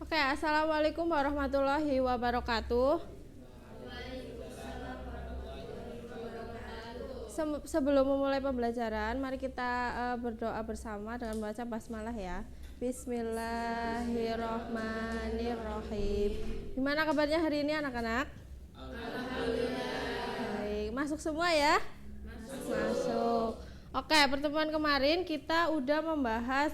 Oke, assalamualaikum warahmatullahi wabarakatuh. Sebelum memulai pembelajaran, mari kita berdoa bersama dengan membaca basmalah ya. Bismillahirrohmanirrohim. Gimana kabarnya hari ini anak-anak? Alhamdulillah. Baik, masuk semua ya? Masuk. Oke, pertemuan kemarin kita udah membahas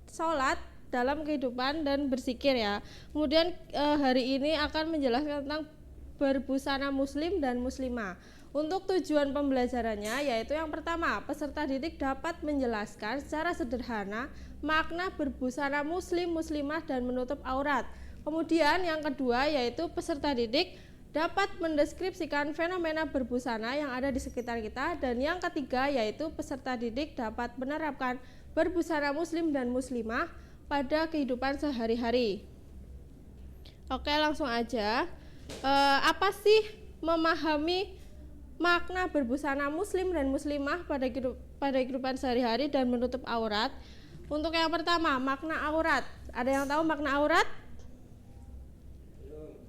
sholat dalam kehidupan dan berzikir ya. Kemudian hari ini akan menjelaskan tentang berbusana muslim dan muslimah. Untuk tujuan pembelajarannya yaitu yang pertama, peserta didik dapat menjelaskan secara sederhana makna berbusana muslim, muslimah dan menutup aurat. Kemudian yang kedua yaitu peserta didik dapat mendeskripsikan fenomena berbusana yang ada di sekitar kita, dan yang ketiga yaitu peserta didik dapat menerapkan berbusana muslim dan muslimah pada kehidupan sehari-hari. Oke, langsung aja. Apa sih memahami makna berbusana muslim dan muslimah pada kehidupan sehari-hari dan menutup aurat? Untuk yang pertama, makna aurat. Ada yang tahu makna aurat?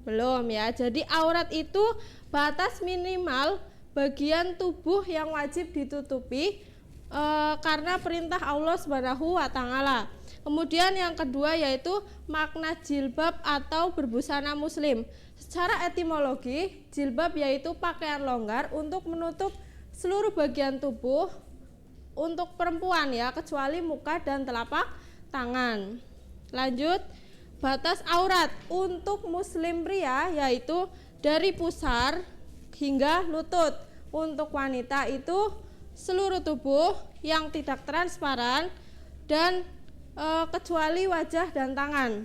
Belum ya. Jadi aurat itu batas minimal bagian tubuh yang wajib ditutupi karena perintah Allah Subhanahu wa Ta'ala. Kemudian yang kedua yaitu makna jilbab atau berbusana muslim. Secara etimologi, jilbab yaitu pakaian longgar untuk menutup seluruh bagian tubuh untuk perempuan ya, kecuali muka dan telapak tangan. Lanjut, batas aurat untuk muslim pria yaitu dari pusar hingga lutut. Untuk wanita itu seluruh tubuh yang tidak transparan dan kecuali wajah dan tangan.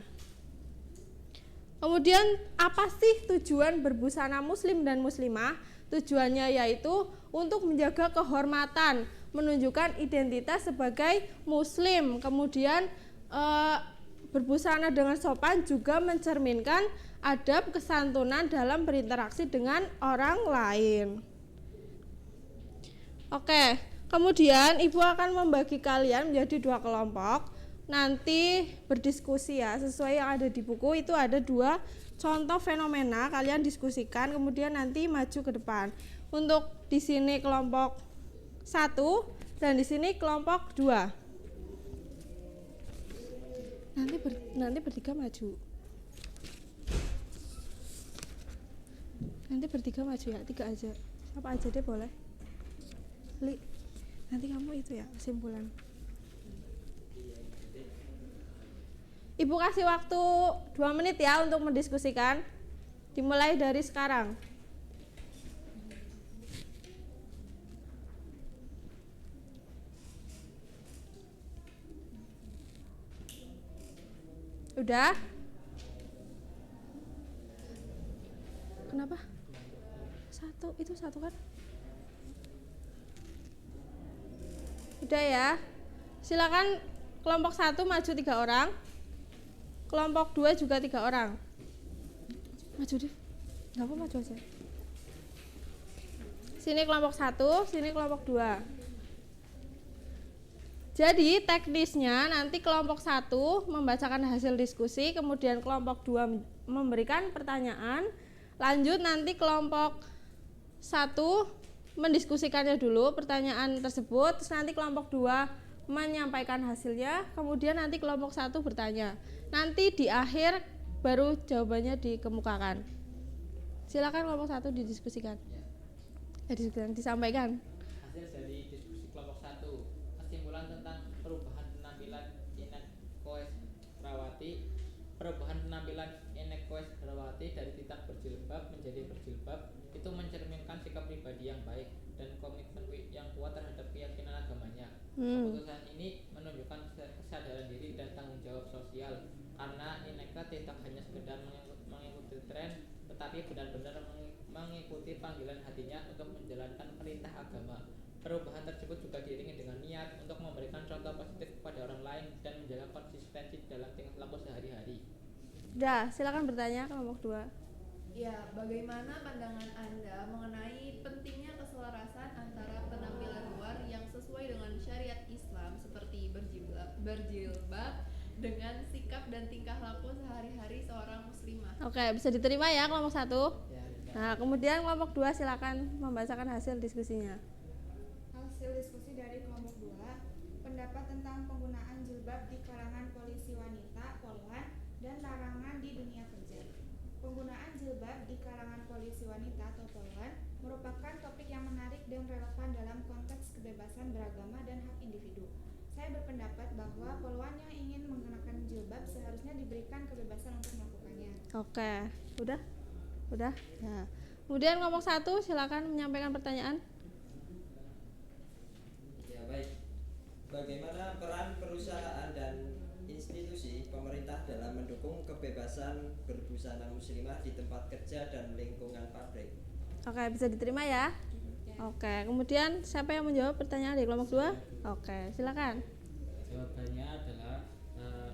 Kemudian apa sih tujuan berbusana muslim dan muslimah? Tujuannya yaitu untuk menjaga kehormatan, menunjukkan identitas sebagai muslim. Kemudian berbusana dengan sopan juga mencerminkan adab kesantunan dalam berinteraksi dengan orang lain. Oke, kemudian ibu akan membagi kalian menjadi dua kelompok. Nanti berdiskusi ya, sesuai yang ada di buku itu ada dua contoh fenomena, kalian diskusikan kemudian nanti maju ke depan. Untuk di sini kelompok 1 dan di sini kelompok 2. Nanti bertiga maju. Nanti bertiga maju ya, 3 aja. Apa aja deh boleh. Li, nanti kamu itu ya kesimpulan. Ibu kasih waktu 2 menit ya untuk mendiskusikan. Dimulai dari sekarang. Udah? Kenapa? Itu satu kan? Udah ya. Silakan kelompok 1 maju 3 orang. Kelompok 2 juga 3 orang. Maju deh. Enggak apa, maju aja. Sini kelompok 1, sini kelompok 2. Jadi teknisnya nanti kelompok 1 membacakan hasil diskusi, kemudian kelompok 2 memberikan pertanyaan. Lanjut nanti kelompok 1 mendiskusikannya dulu pertanyaan tersebut, terus nanti kelompok 2 menyampaikan hasilnya, kemudian nanti kelompok 1 bertanya. Nanti di akhir baru jawabannya dikemukakan. Silakan kelompok 1 didiskusikan. Disampaikan. Hasil dari diskusi kelompok 1, kesimpulan tentang perubahan penampilan Inek Koesherawati dari tidak berjilbab menjadi berjilbab itu mencerminkan sikap pribadi yang baik dan komitmen yang kuat terhadap keyakinan agamanya. Keputusan ini menunjukkan kesadaran diri dan tanggung jawab sosial, karena Ineka tidak hanya sekedar mengikuti tren, tetapi benar-benar mengikuti panggilan hatinya untuk menjalankan perintah agama. Perubahan tersebut juga diiringi dengan niat untuk memberikan contoh positif kepada orang lain dan menjaga konsistensi dalam tingkah laku sehari-hari. Dah, silakan bertanya kelompok 2. Ya, bagaimana pandangan Anda mengenai pentingnya keselarasan antara penampilan luar yang sesuai dengan syariat Islam seperti berjilbab sehari-hari seorang muslimah. Oke, bisa diterima ya kelompok 1. Ya, Nah, kemudian kelompok 2 silakan membacakan hasil diskusinya. Hasil diskusi dari kelompok 2, pendapat tentang penggunaan jilbab di kalangan polisi wanita Poluan dan larangan di dunia kerja. Penggunaan jilbab di kalangan polisi wanita atau Poluan merupakan topik yang menarik dan relevan dalam konteks kebebasan beragama dan hak individu. Saya berpendapat bahwa Poluan yang ingin mengenakan jilbab seharusnya diberikan kebebasan untuk melakukannya. Oke, udah? Udah? Ya. Kemudian kelompok 1 silakan menyampaikan pertanyaan. Ya baik. Bagaimana peran perusahaan dan institusi pemerintah dalam mendukung kebebasan berbusana muslimah di tempat kerja dan lingkungan pabrik? Oke, bisa diterima ya? Oke, kemudian siapa yang menjawab pertanyaan di kelompok 2? Oke, silakan. Jawabannya adalah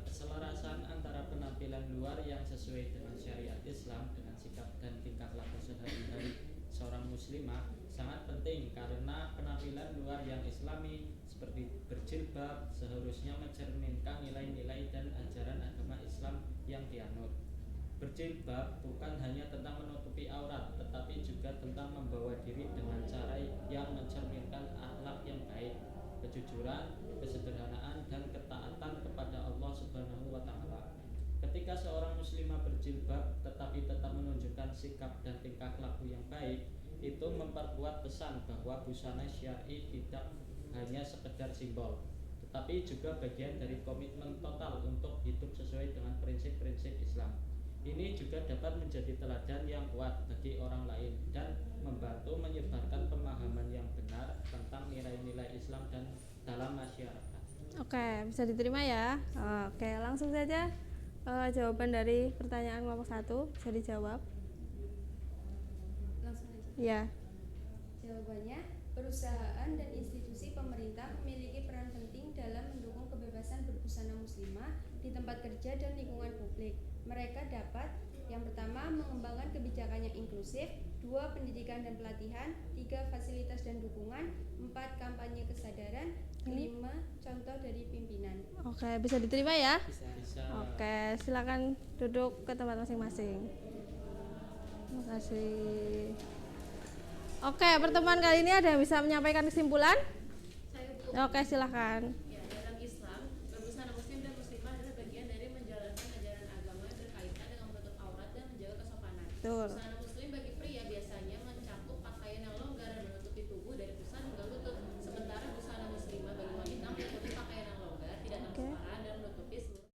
keselarasan antara penampilan luar yang sesuai dengan syariat Islam dengan sikap dan tingkah laku sehari-hari seorang muslimah sangat penting karena penampilan luar yang islami seperti berjilbab seharusnya mencerminkan nilai-nilai dan ajaran agama Islam yang dianut. Berjilbab bukan hanya tentang menutupi aurat, tetapi juga tentang membawa diri dengan cara yang mencerminkan akhlak yang baik, kejujuran, kesederhanaan, dan ketaatan kepada Allah Subhanahu wa Ta'ala. Ketika seorang muslimah berjilbab tetapi tetap menunjukkan sikap dan tingkah laku yang baik, itu memperkuat pesan bahwa busana syar'i tidak hanya sekedar simbol, tetapi juga bagian dari komitmen total untuk hidup sesuai dengan prinsip-prinsip Islam. Ini juga dapat menjadi teladan yang kuat bagi orang lain dan membantu menyebarkan pemahaman yang benar tentang nilai-nilai Islam dan dalam masyarakat. Oke, bisa diterima ya. Oke, langsung saja jawaban dari pertanyaan kelompok 1 bisa dijawab. Langsung aja. Ya. Jawabannya, perusahaan dan institusi pemerintah memiliki peran penting dalam mendukung kebebasan berbusana muslimah di tempat kerja dan lingkungan publik. Mereka dapat, yang pertama, mengembangkan kebijakan yang inklusif, 2, pendidikan dan pelatihan, 3, fasilitas dan dukungan, 4, kampanye kesadaran, 5, contoh dari pimpinan. Oke, bisa diterima ya? Bisa. Oke, silakan duduk ke tempat masing-masing. Terima kasih. Oke, pertemuan kali ini ada yang bisa menyampaikan kesimpulan? Oke, silakan. Ya, dalam Islam, berbusana muslim dan muslimah adalah bagian dari menjalankan ajaran agama yang berkaitan dengan menutup aurat dan menjaga kesopanan. Betul. Busana muslim bagi pria biasanya mencakup pakaian yang longgar dan menutupi tubuh dari pusar hingga lutut. Sementara busana muslimah bagi wanita meliputi pakaian yang longgar, tidak transparan dan menutupi seluruh.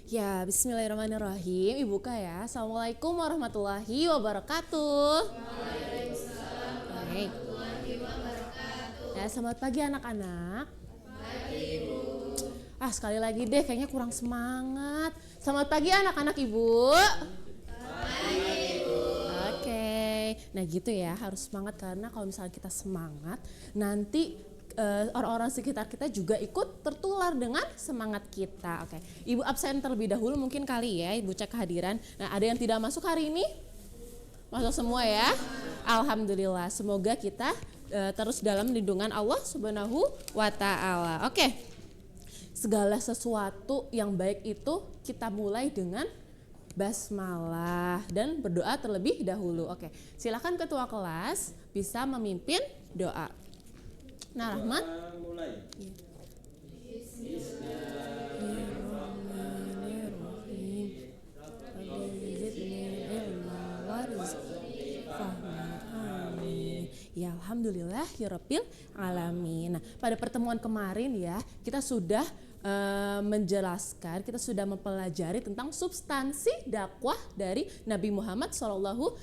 Ya, bismillahirrahmanirrahim. Ibu buka ya. Assalamualaikum warahmatullahi wabarakatuh. Waalaikumsalam warahmatullahi wabarakatuh. Ya, selamat pagi anak-anak. Pagi, Ibu. Sekali lagi deh, kayaknya kurang semangat. Selamat pagi anak-anak Ibu. Pagi, Ibu. Oke. Nah gitu ya, harus semangat karena kalau misalnya kita semangat, nanti orang-orang sekitar kita juga ikut tertular dengan semangat kita. Oke, Ibu absen terlebih dahulu mungkin kali ya, Ibu cek kehadiran. Nah, ada yang tidak masuk hari ini? Masuk semua ya. Alhamdulillah. Semoga kita terus dalam lindungan Allah Subhanahu wa taala. Oke. Segala sesuatu yang baik itu kita mulai dengan basmalah dan berdoa terlebih dahulu. Oke. Silakan ketua kelas bisa memimpin doa. Nah, Rahmat. Mulai. Ya alhamdulillah ya rabbil alamin. Nah, pada pertemuan kemarin ya kita sudah menjelaskan, kita sudah mempelajari tentang substansi dakwah dari Nabi Muhammad SAW.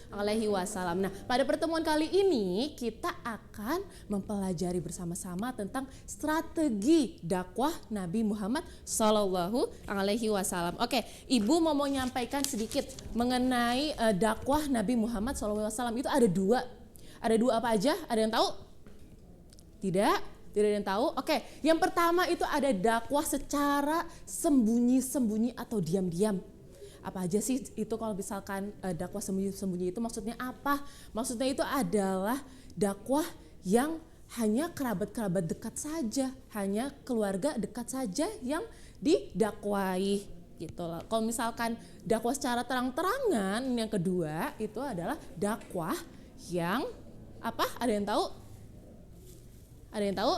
Nah, pada pertemuan kali ini kita akan mempelajari bersama-sama tentang strategi dakwah Nabi Muhammad SAW. Oke, Ibu mau menyampaikan sedikit mengenai dakwah Nabi Muhammad SAW itu ada dua. Ada dua apa aja? Ada yang tahu? Tidak ada yang tahu? Oke, yang pertama itu ada dakwah secara sembunyi-sembunyi atau diam-diam. Apa aja sih itu kalau misalkan dakwah sembunyi-sembunyi itu maksudnya apa? Maksudnya itu adalah dakwah yang hanya kerabat-kerabat dekat saja, hanya keluarga dekat saja yang didakwai gitu loh. Kalau misalkan dakwah secara terang-terangan, yang kedua itu adalah dakwah yang apa? Ada yang tahu? Ada yang tahu?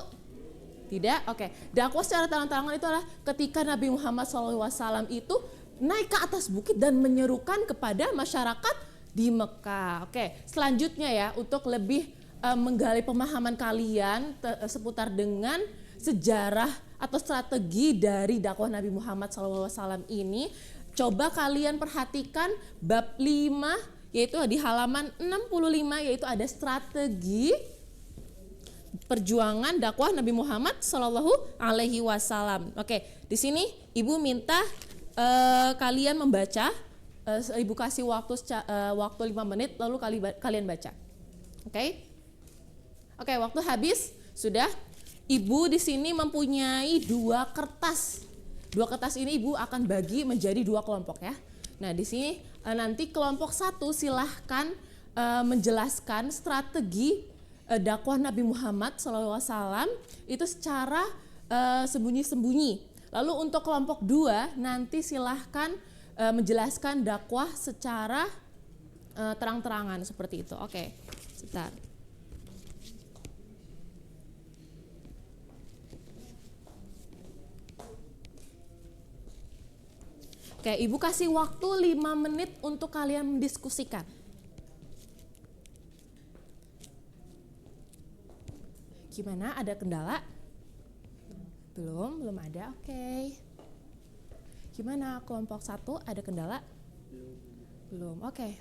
Tidak? Oke. Dakwah secara terang-terangan itu adalah ketika Nabi Muhammad SAW itu naik ke atas bukit dan menyerukan kepada masyarakat di Mekah. Oke. Selanjutnya ya, untuk lebih menggali pemahaman kalian seputar dengan sejarah atau strategi dari dakwah Nabi Muhammad SAW ini, coba kalian perhatikan bab 5 yaitu di halaman 65, yaitu ada strategi perjuangan dakwah Nabi Muhammad SAW. Oke, di sini Ibu minta kalian membaca, Ibu kasih waktu 5 menit lalu kalian baca. Oke, waktu habis sudah. Ibu di sini mempunyai 2 kertas. 2 kertas ini Ibu akan bagi menjadi 2 kelompok ya. Nah, di sini nanti kelompok 1 silahkan menjelaskan strategi dakwah Nabi Muhammad SAW itu secara sembunyi-sembunyi. Lalu untuk kelompok 2 nanti silahkan menjelaskan dakwah secara terang-terangan seperti itu. Oke, sebentar. Oke, Ibu kasih waktu 5 menit untuk kalian mendiskusikan. Gimana? Ada kendala? Belum ada. Oke. Gimana kelompok 1 ada kendala? Belum. Oke,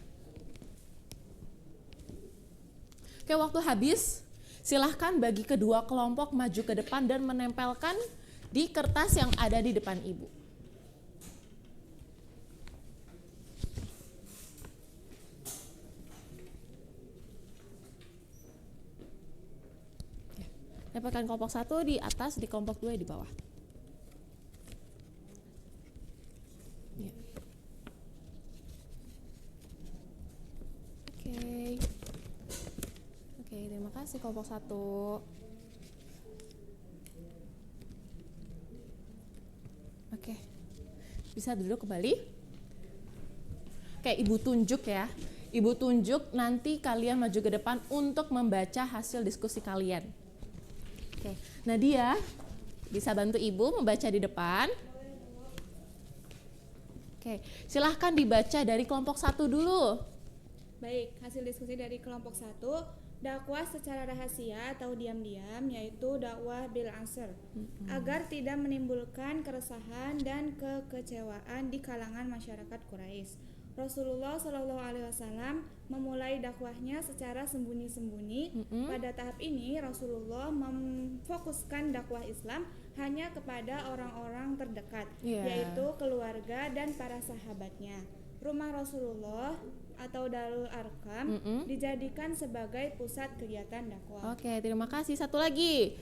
waktu habis. Silahkan bagi kedua kelompok maju ke depan dan menempelkan di kertas yang ada di depan Ibu. Tempelkan kelompok 1 di atas, di kelompok 2 di bawah. Ya. Oke, terima kasih kelompok 1. Oke, bisa duduk kembali. Oke, Ibu tunjuk ya. Ibu tunjuk, nanti kalian maju ke depan untuk membaca hasil diskusi kalian. Oke, Nadia bisa bantu Ibu membaca di depan. Oke, silahkan dibaca dari kelompok 1 dulu. Baik, hasil diskusi dari kelompok 1, dakwah secara rahasia atau diam-diam, yaitu dakwah bil ansar, agar tidak menimbulkan keresahan dan kekecewaan di kalangan masyarakat Quraisy. Rasulullah SAW memulai dakwahnya secara sembunyi-sembunyi. Pada tahap ini Rasulullah memfokuskan dakwah Islam hanya kepada orang-orang terdekat, yaitu keluarga dan para sahabatnya. Rumah Rasulullah atau Darul Arqam dijadikan sebagai pusat kegiatan dakwah. Oke, terima kasih. Satu lagi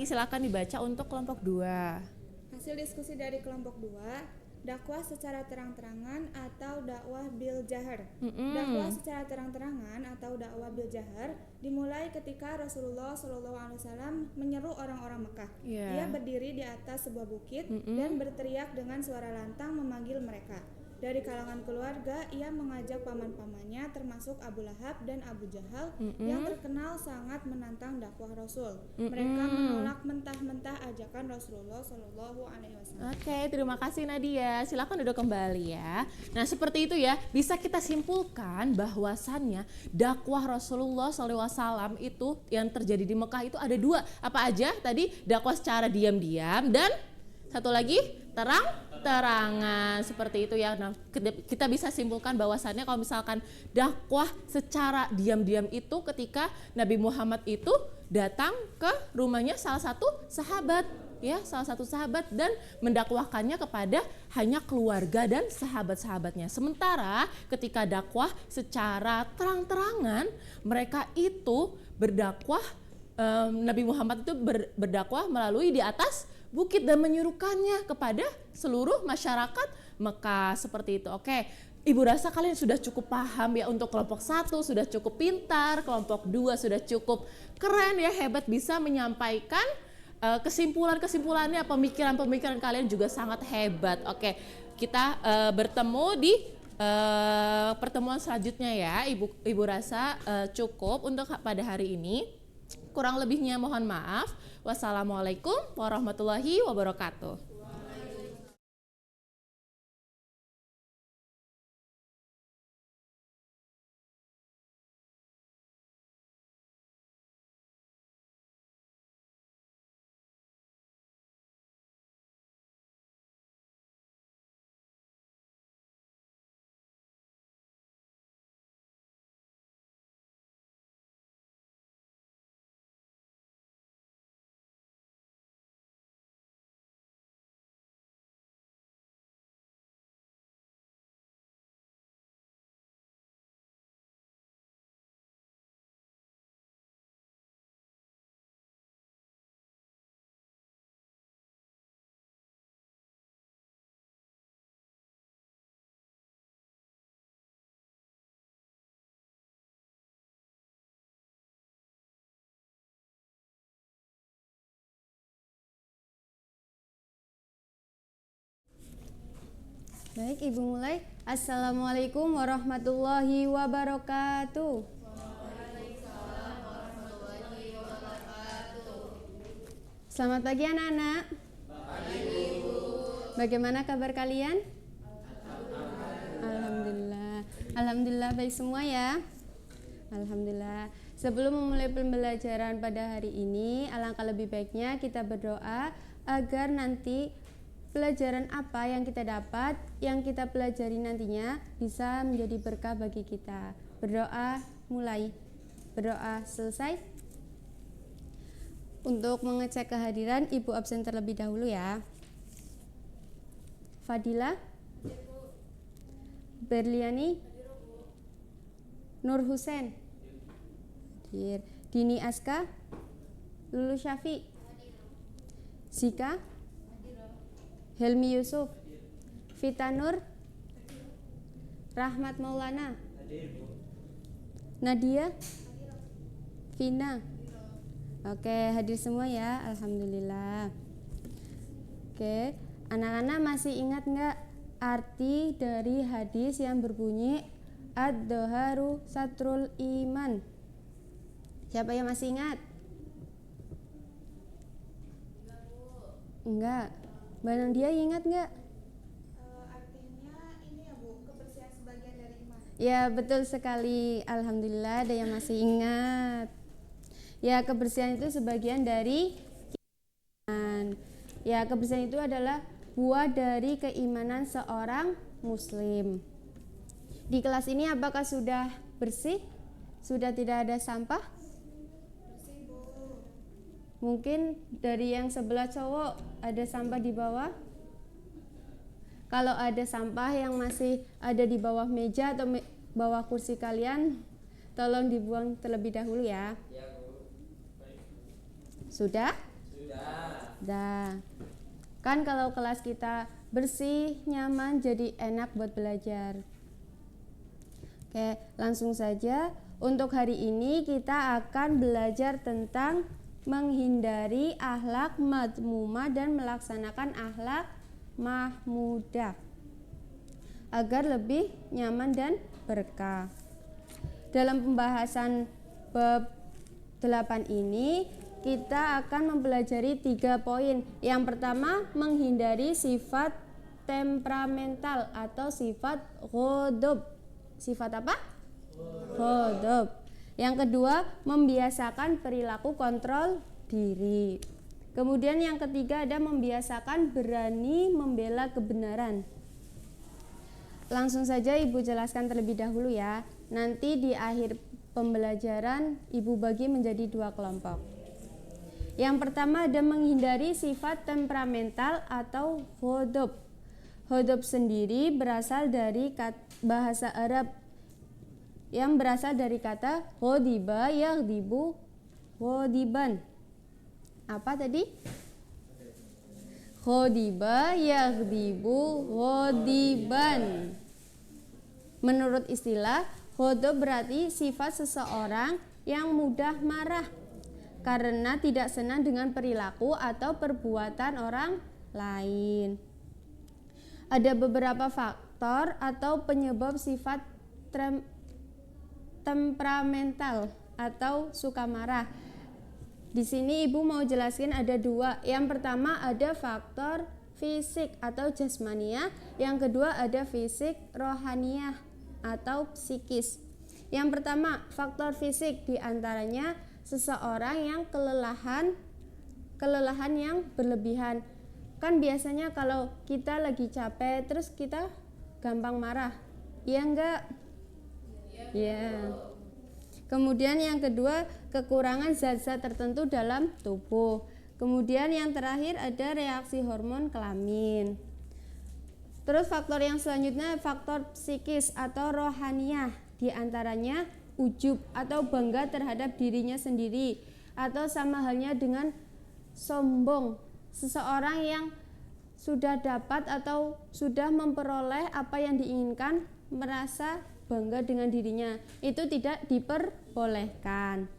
silakan dibaca untuk kelompok 2. Hasil diskusi dari kelompok 2, dakwah secara terang-terangan atau dakwah bil jahar. Dakwah secara terang-terangan atau dakwah bil jahar dimulai ketika Rasulullah SAW menyeru orang-orang Mekah. Ia berdiri di atas sebuah bukit dan berteriak dengan suara lantang memanggil mereka. Dari kalangan keluarga, ia mengajak paman-pamannya termasuk Abu Lahab dan Abu Jahal yang terkenal sangat menantang dakwah Rasul. Mereka menolak mentah-mentah ajakan Rasulullah SAW. Oke, terima kasih Nadia. Silakan duduk kembali ya. Nah, seperti itu ya, bisa kita simpulkan bahwasannya dakwah Rasulullah SAW itu yang terjadi di Mekah itu ada dua. Apa aja? Tadi dakwah secara diam-diam dan satu lagi terang-terangan, seperti itu ya. Nah, kita bisa simpulkan bahwasannya kalau misalkan dakwah secara diam-diam itu ketika Nabi Muhammad itu datang ke rumahnya salah satu sahabat dan mendakwahkannya kepada hanya keluarga dan sahabat-sahabatnya. Sementara ketika dakwah secara terang-terangan, mereka itu berdakwah, Nabi Muhammad itu berdakwah melalui di atas bukit dan menyuruhkannya kepada seluruh masyarakat Mekah, seperti itu. Oke, Ibu rasa kalian sudah cukup paham ya, untuk kelompok 1 sudah cukup pintar, kelompok 2 sudah cukup keren ya, hebat bisa menyampaikan kesimpulannya, pemikiran kalian juga sangat hebat. Oke, kita bertemu di pertemuan selanjutnya ya. Ibu rasa cukup untuk pada hari ini. Kurang lebihnya mohon maaf. Wassalamualaikum warahmatullahi wabarakatuh. Baik, Ibu mulai. Assalamualaikum warahmatullahi wabarakatuh. Selamat pagi anak-anak. Bagaimana kabar kalian? Alhamdulillah baik semua ya. Alhamdulillah. Sebelum memulai pembelajaran pada hari ini, alangkah lebih baiknya kita berdoa agar nanti pelajaran apa yang kita dapat, yang kita pelajari nantinya bisa menjadi berkah bagi kita. Berdoa mulai, berdoa selesai. Untuk mengecek kehadiran, Ibu absen terlebih dahulu ya. Fadila, Berliani, Nur Husen, Dini Aska, Lulu Syafi, Zika, Helmi Yusuf, Vita Nur, Rahmat Maulana, Nadia, Vina. Oke, hadir semua ya, alhamdulillah. Oke, anak-anak masih ingat nggak arti dari hadis yang berbunyi ad-doharu satrul iman? Siapa yang masih ingat? Enggak. Mbak dia ingat nggak? Artinya ini ya Bu, kebersihan sebagian dari iman. Ya betul sekali, alhamdulillah ada yang masih ingat. Ya, kebersihan itu sebagian dari iman. Ya, kebersihan itu adalah buah dari keimanan seorang muslim. Di kelas ini apakah sudah bersih? Sudah tidak ada sampah? Bersih Bu. Mungkin dari yang sebelah cowok ada sampah di bawah? Kalau ada sampah yang masih ada di bawah meja atau bawah kursi kalian, tolong dibuang terlebih dahulu ya. Sudah? Sudah. Kan kalau kelas kita bersih, nyaman, jadi enak buat belajar. Oke, langsung saja. Untuk hari ini kita akan belajar tentang menghindari akhlak madmumah dan melaksanakan akhlak mahmudah agar lebih nyaman dan berkah. Dalam pembahasan bab 8 ini kita akan mempelajari 3 poin. Yang pertama, menghindari sifat temperamental atau sifat ghadab. Sifat apa? Ghadab. Yang kedua, membiasakan perilaku kontrol diri. Kemudian yang ketiga ada membiasakan berani membela kebenaran. Langsung saja Ibu jelaskan terlebih dahulu ya. Nanti di akhir pembelajaran Ibu bagi menjadi 2 kelompok. Yang pertama ada menghindari sifat temperamental atau ghadab. Ghadab sendiri berasal dari bahasa Arab yang berasal dari kata ghadiba yaghdibu ghadiban. Apa tadi? Ghadiba yaghdibu ghadiban. Menurut istilah, ghadab berarti sifat seseorang yang mudah marah karena tidak senang dengan perilaku atau perbuatan orang lain. Ada beberapa faktor atau penyebab sifat temperamental atau suka marah. Di sini Ibu mau jelaskan ada 2. Yang pertama ada faktor fisik atau jasmaniah, yang kedua ada fisik rohaniah atau psikis. Yang pertama, faktor fisik, diantaranya seseorang yang kelelahan yang berlebihan. Kan biasanya kalau kita lagi capek terus kita gampang marah. Iya enggak? Ya. Kemudian yang kedua, kekurangan zat-zat tertentu dalam tubuh. Kemudian yang terakhir ada reaksi hormon kelamin. Terus faktor yang selanjutnya faktor psikis atau rohaniah, di antaranya ujub atau bangga terhadap dirinya sendiri, atau sama halnya dengan sombong. Seseorang yang sudah dapat atau sudah memperoleh apa yang diinginkan merasa bangga dengan dirinya, itu tidak diperbolehkan.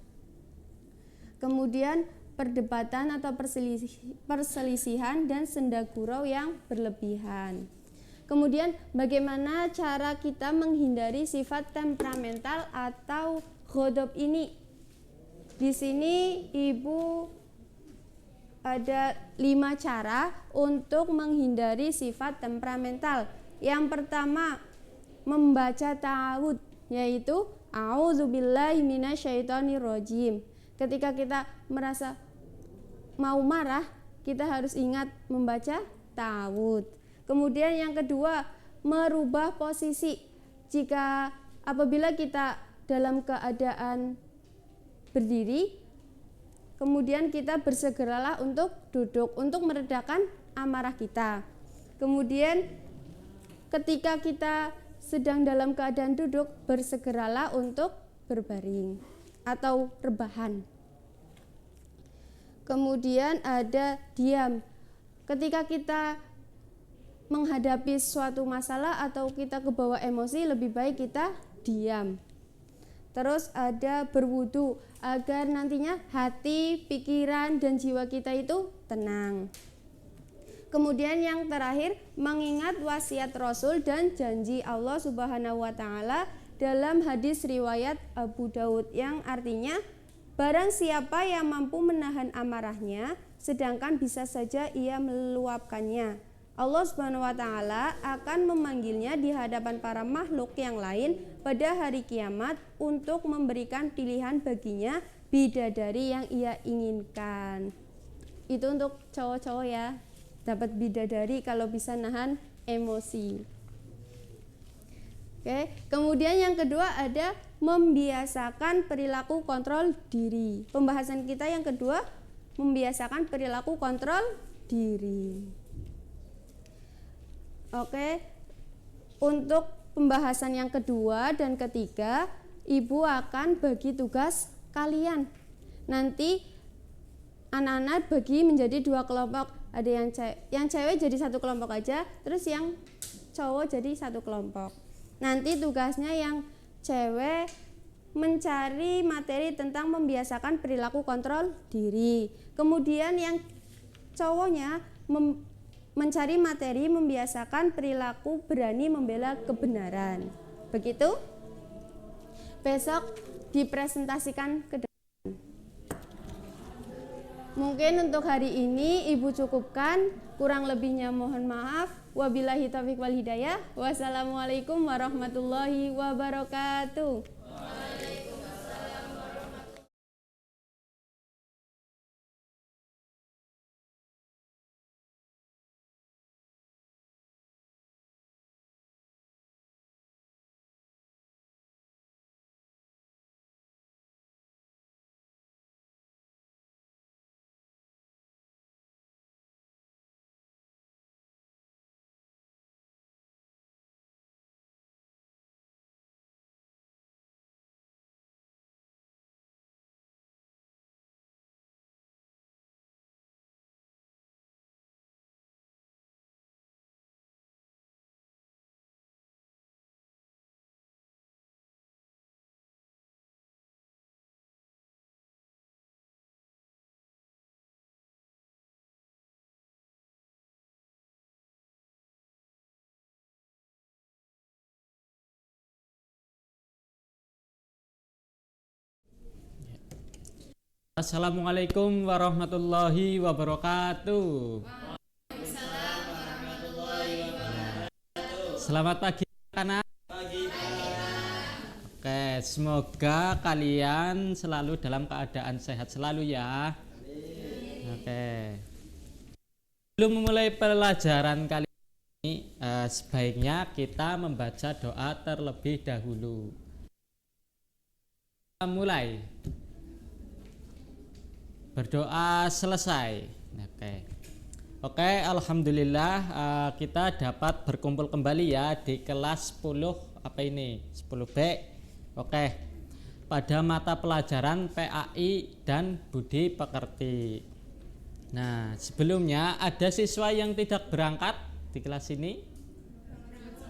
Kemudian perdebatan atau perselisihan dan senda gurau yang berlebihan. Kemudian bagaimana cara kita menghindari sifat temperamental atau ghadab ini? Di sini Ibu ada 5 cara untuk menghindari sifat temperamental. Yang pertama, membaca ta'awud, yaitu a'udzubillahi minasyaitonirrajim. Ketika kita merasa mau marah, kita harus ingat membaca ta'awud. Kemudian yang kedua, merubah posisi. Apabila kita dalam keadaan berdiri, kemudian kita bersegeralah untuk duduk untuk meredakan amarah kita. Kemudian ketika kita sedang dalam keadaan duduk, bersegeralah untuk berbaring atau rebahan. Kemudian ada diam. Ketika kita menghadapi suatu masalah atau kita kebawa emosi, lebih baik kita diam. Terus ada berwudu agar nantinya hati, pikiran, dan jiwa kita itu tenang. Kemudian yang terakhir, mengingat wasiat Rasul dan janji Allah Subhanahu wa taala dalam hadis riwayat Abu Daud yang artinya, barang siapa yang mampu menahan amarahnya sedangkan bisa saja ia meluapkannya, Allah Subhanahu wa taala akan memanggilnya di hadapan para makhluk yang lain pada hari kiamat untuk memberikan pilihan baginya bidadari yang ia inginkan. Itu untuk cowok-cowok ya, dapat bidadari kalau bisa nahan emosi. Oke, kemudian yang kedua ada membiasakan perilaku kontrol diri. Pembahasan kita yang kedua, membiasakan perilaku kontrol diri. Oke, untuk pembahasan yang kedua dan ketiga, Ibu akan bagi tugas kalian. Nanti anak-anak bagi menjadi 2 kelompok. Ada yang cewek jadi satu kelompok aja, terus yang cowok jadi satu kelompok. Nanti tugasnya yang cewek mencari materi tentang membiasakan perilaku kontrol diri. Kemudian yang cowoknya mencari materi membiasakan perilaku berani membela kebenaran. Begitu? Besok dipresentasikan ke depan. Mungkin untuk hari ini Ibu cukupkan, kurang lebihnya mohon maaf. Wabillahi taufiq wal hidayah. Wassalamualaikum warahmatullahi wabarakatuh. Assalamualaikum warahmatullahi wabarakatuh. Selamat pagi anak. Oke, semoga kalian selalu dalam keadaan sehat selalu ya. Oke. Sebelum memulai pelajaran kali ini, sebaiknya kita membaca doa terlebih dahulu. Mulai. Berdoa selesai. Oke, alhamdulillah kita dapat berkumpul kembali ya di kelas 10 apa ini? 10B. Oke. Pada mata pelajaran PAI dan Budi Pekerti. Nah, sebelumnya ada siswa yang tidak berangkat di kelas ini?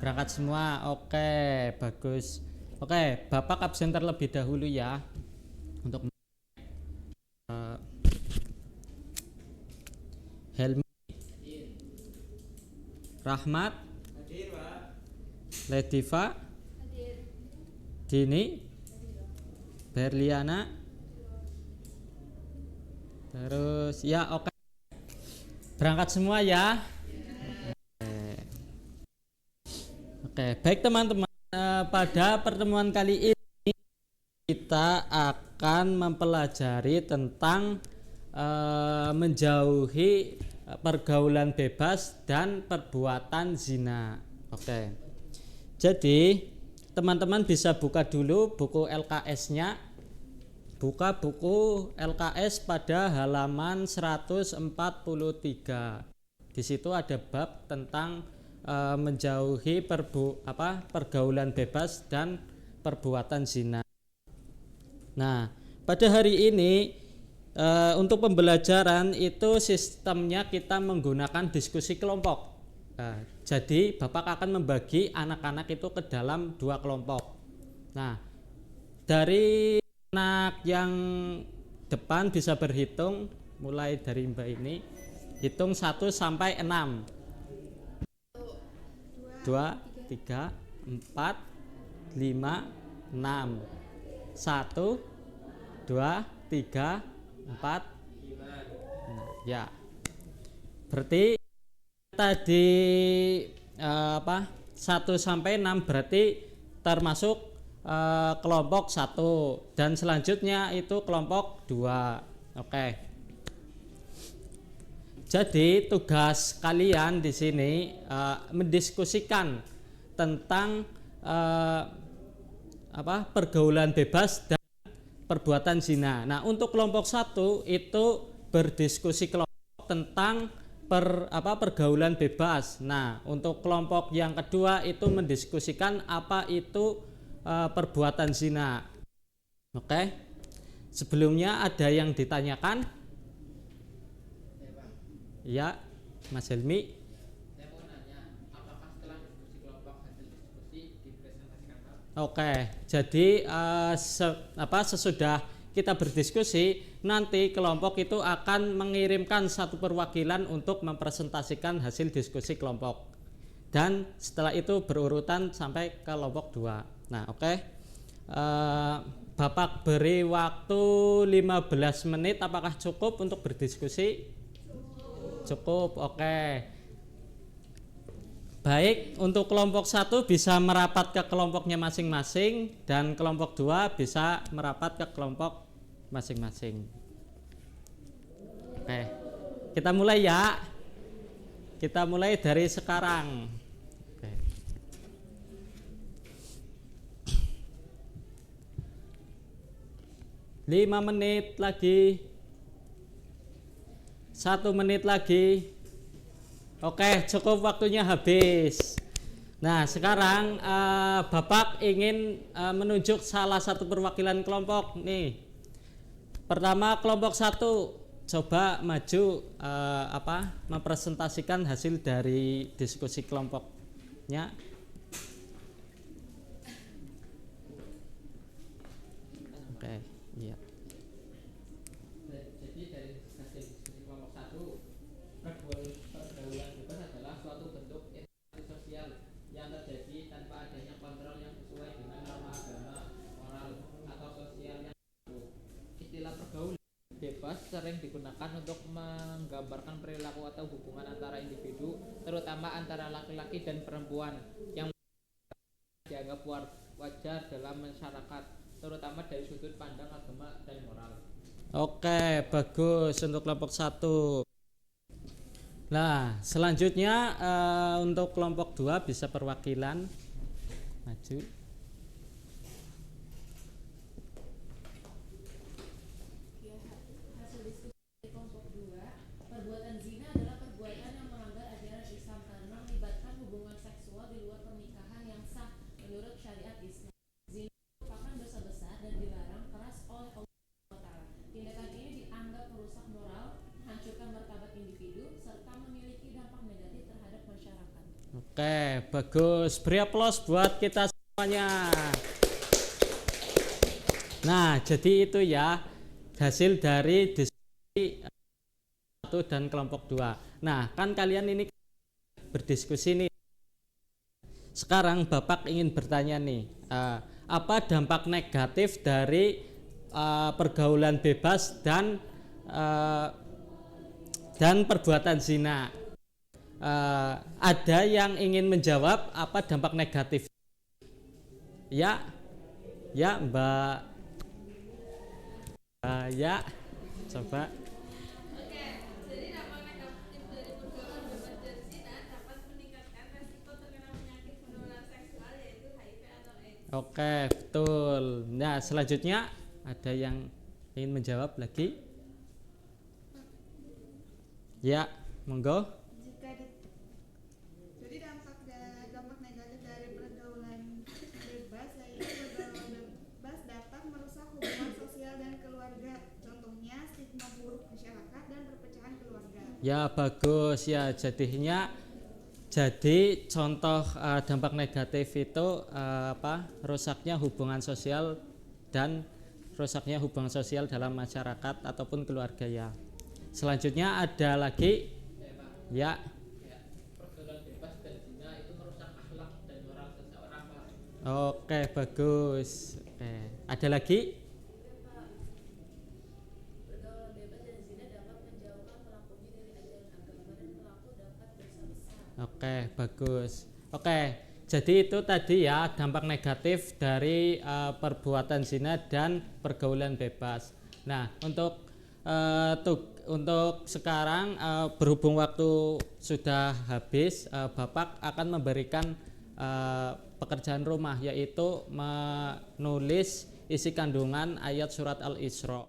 Berangkat semua. Oke, bagus. Oke, Bapak absen terlebih dahulu ya untuk Helmi, Rahmat, Lediva, Dini, Berliana, terus ya oke. Berangkat semua ya. Oke, baik teman-teman, pada pertemuan kali ini kita akan mempelajari tentang menjauhi pergaulan bebas dan perbuatan zina. Oke. Jadi teman-teman bisa buka dulu buku LKS-nya. Buka buku LKS pada halaman 143. Di situ ada bab tentang menjauhi pergaulan bebas dan perbuatan zina. Nah, pada hari ini untuk pembelajaran itu sistemnya kita menggunakan diskusi kelompok. Nah, jadi Bapak akan membagi anak-anak itu ke dalam 2 kelompok. Nah, dari anak yang depan bisa berhitung mulai dari Mbak ini, hitung 1 sampai 6. 2, 3, 4, 5, 6. 1, 2, 3, 4, 5. Ya. Berarti tadi 1 sampai 6 berarti termasuk kelompok 1 dan selanjutnya itu kelompok 2. Oke. Jadi tugas kalian di sini mendiskusikan tentang pergaulan bebas dan perbuatan zina. Nah, untuk kelompok 1 itu berdiskusi kelompok tentang pergaulan bebas. Nah, untuk kelompok yang kedua itu mendiskusikan apa itu perbuatan zina. Oke. Sebelumnya ada yang ditanyakan? Ya, Mas Helmi. Saya mau nanya, apakah setelah diskusi kelompok hasil diskusi dipresentasikan Pak? Oke, jadi sesudah kita berdiskusi, nanti kelompok itu akan mengirimkan satu perwakilan untuk mempresentasikan hasil diskusi kelompok. Dan setelah itu berurutan sampai ke kelompok 2. Nah, oke. Bapak beri waktu 15 menit, apakah cukup untuk berdiskusi? Cukup, oke. Baik, untuk kelompok 1 bisa merapat ke kelompoknya masing-masing dan kelompok 2 bisa merapat ke kelompok masing-masing. Oke, kita mulai ya. Kita mulai dari sekarang. Oke. Lima menit lagi. 1 menit lagi. Oke, cukup, waktunya habis. Nah, sekarang Bapak ingin menunjuk salah satu perwakilan kelompok nih. Pertama, kelompok 1 coba maju mempresentasikan hasil dari diskusi kelompoknya. Oke, iya. Jadi dari hasil diskusi kelompok 1, pergaulan bebas adalah suatu bentuk interaksi sosial yang terjadi tanpa adanya kontrol yang sesuai dengan norma agama, moral, atau sosial yang baku. Istilah pergaulan bebas sering digunakan untuk menggambarkan perilaku atau hubungan antara individu, terutama antara laki-laki dan perempuan, yang dianggap wajar dalam masyarakat, terutama dari sudut pandang agama dan moral. Oke, bagus untuk kelompok 1. Nah, selanjutnya untuk kelompok 2 bisa perwakilan maju. Hasil diskusi kelompok 2, perbuatan zina adalah perbuatan yang melanggar ajaran Islam karena melibatkan hubungan seksual di luar pernikahan yang sah menurut syariat Islam. Zina merupakan dosa besar dan dilarang keras oleh Allah SWT. Tindakan ini dianggap merusak moral, menghancurkan martabat individu, serta memiliki dampak negatif terhadap masyarakat. Oke, bagus. Beri aplaus buat kita semuanya. Nah, jadi itu ya hasil dari diskusi 1 dan kelompok 2. Nah, kan kalian ini berdiskusi nih. Sekarang Bapak ingin bertanya nih, apa dampak negatif dari pergaulan bebas dan perbuatan zina? Ada yang ingin menjawab apa dampak negatif? Ya, ya Mbak. Ya, coba. Oke, jadi dampak negatif dari pergaulan bebas dan zina dapat meningkatkan resiko terkena penyakit menular seksual yaitu HIV atau AIDS. Oke, betul. Nah, selanjutnya ada yang ingin menjawab lagi? Ya, monggo. Jadi dampak negatif dari pergaulan bebas yaitu pergaulan bebas dapat merusak hubungan sosial dan keluarga. Contohnya stigma buruk masyarakat dan perpecahan keluarga. Ya, bagus ya. Jadi contoh dampak negatif itu rusaknya hubungan sosial dan rusaknya hubungan sosial dalam masyarakat ataupun keluarga ya. Selanjutnya ada lagi ya. Pergaulan bebas dan zina itu merusak akhlak dan moral seseorang, Pak. Oke, bagus. Oke. Ada lagi? Pergaulan bebas dan zina dapat menjauhkan pelakunya dari ajaran agama dan pelaku dapat dosa besar. Oke, bagus. Oke, jadi itu tadi ya dampak negatif dari perbuatan zina dan pergaulan bebas. Nah, untuk sekarang berhubung waktu sudah habis, Bapak akan memberikan pekerjaan rumah, yaitu menulis isi kandungan ayat surat Al-Isra.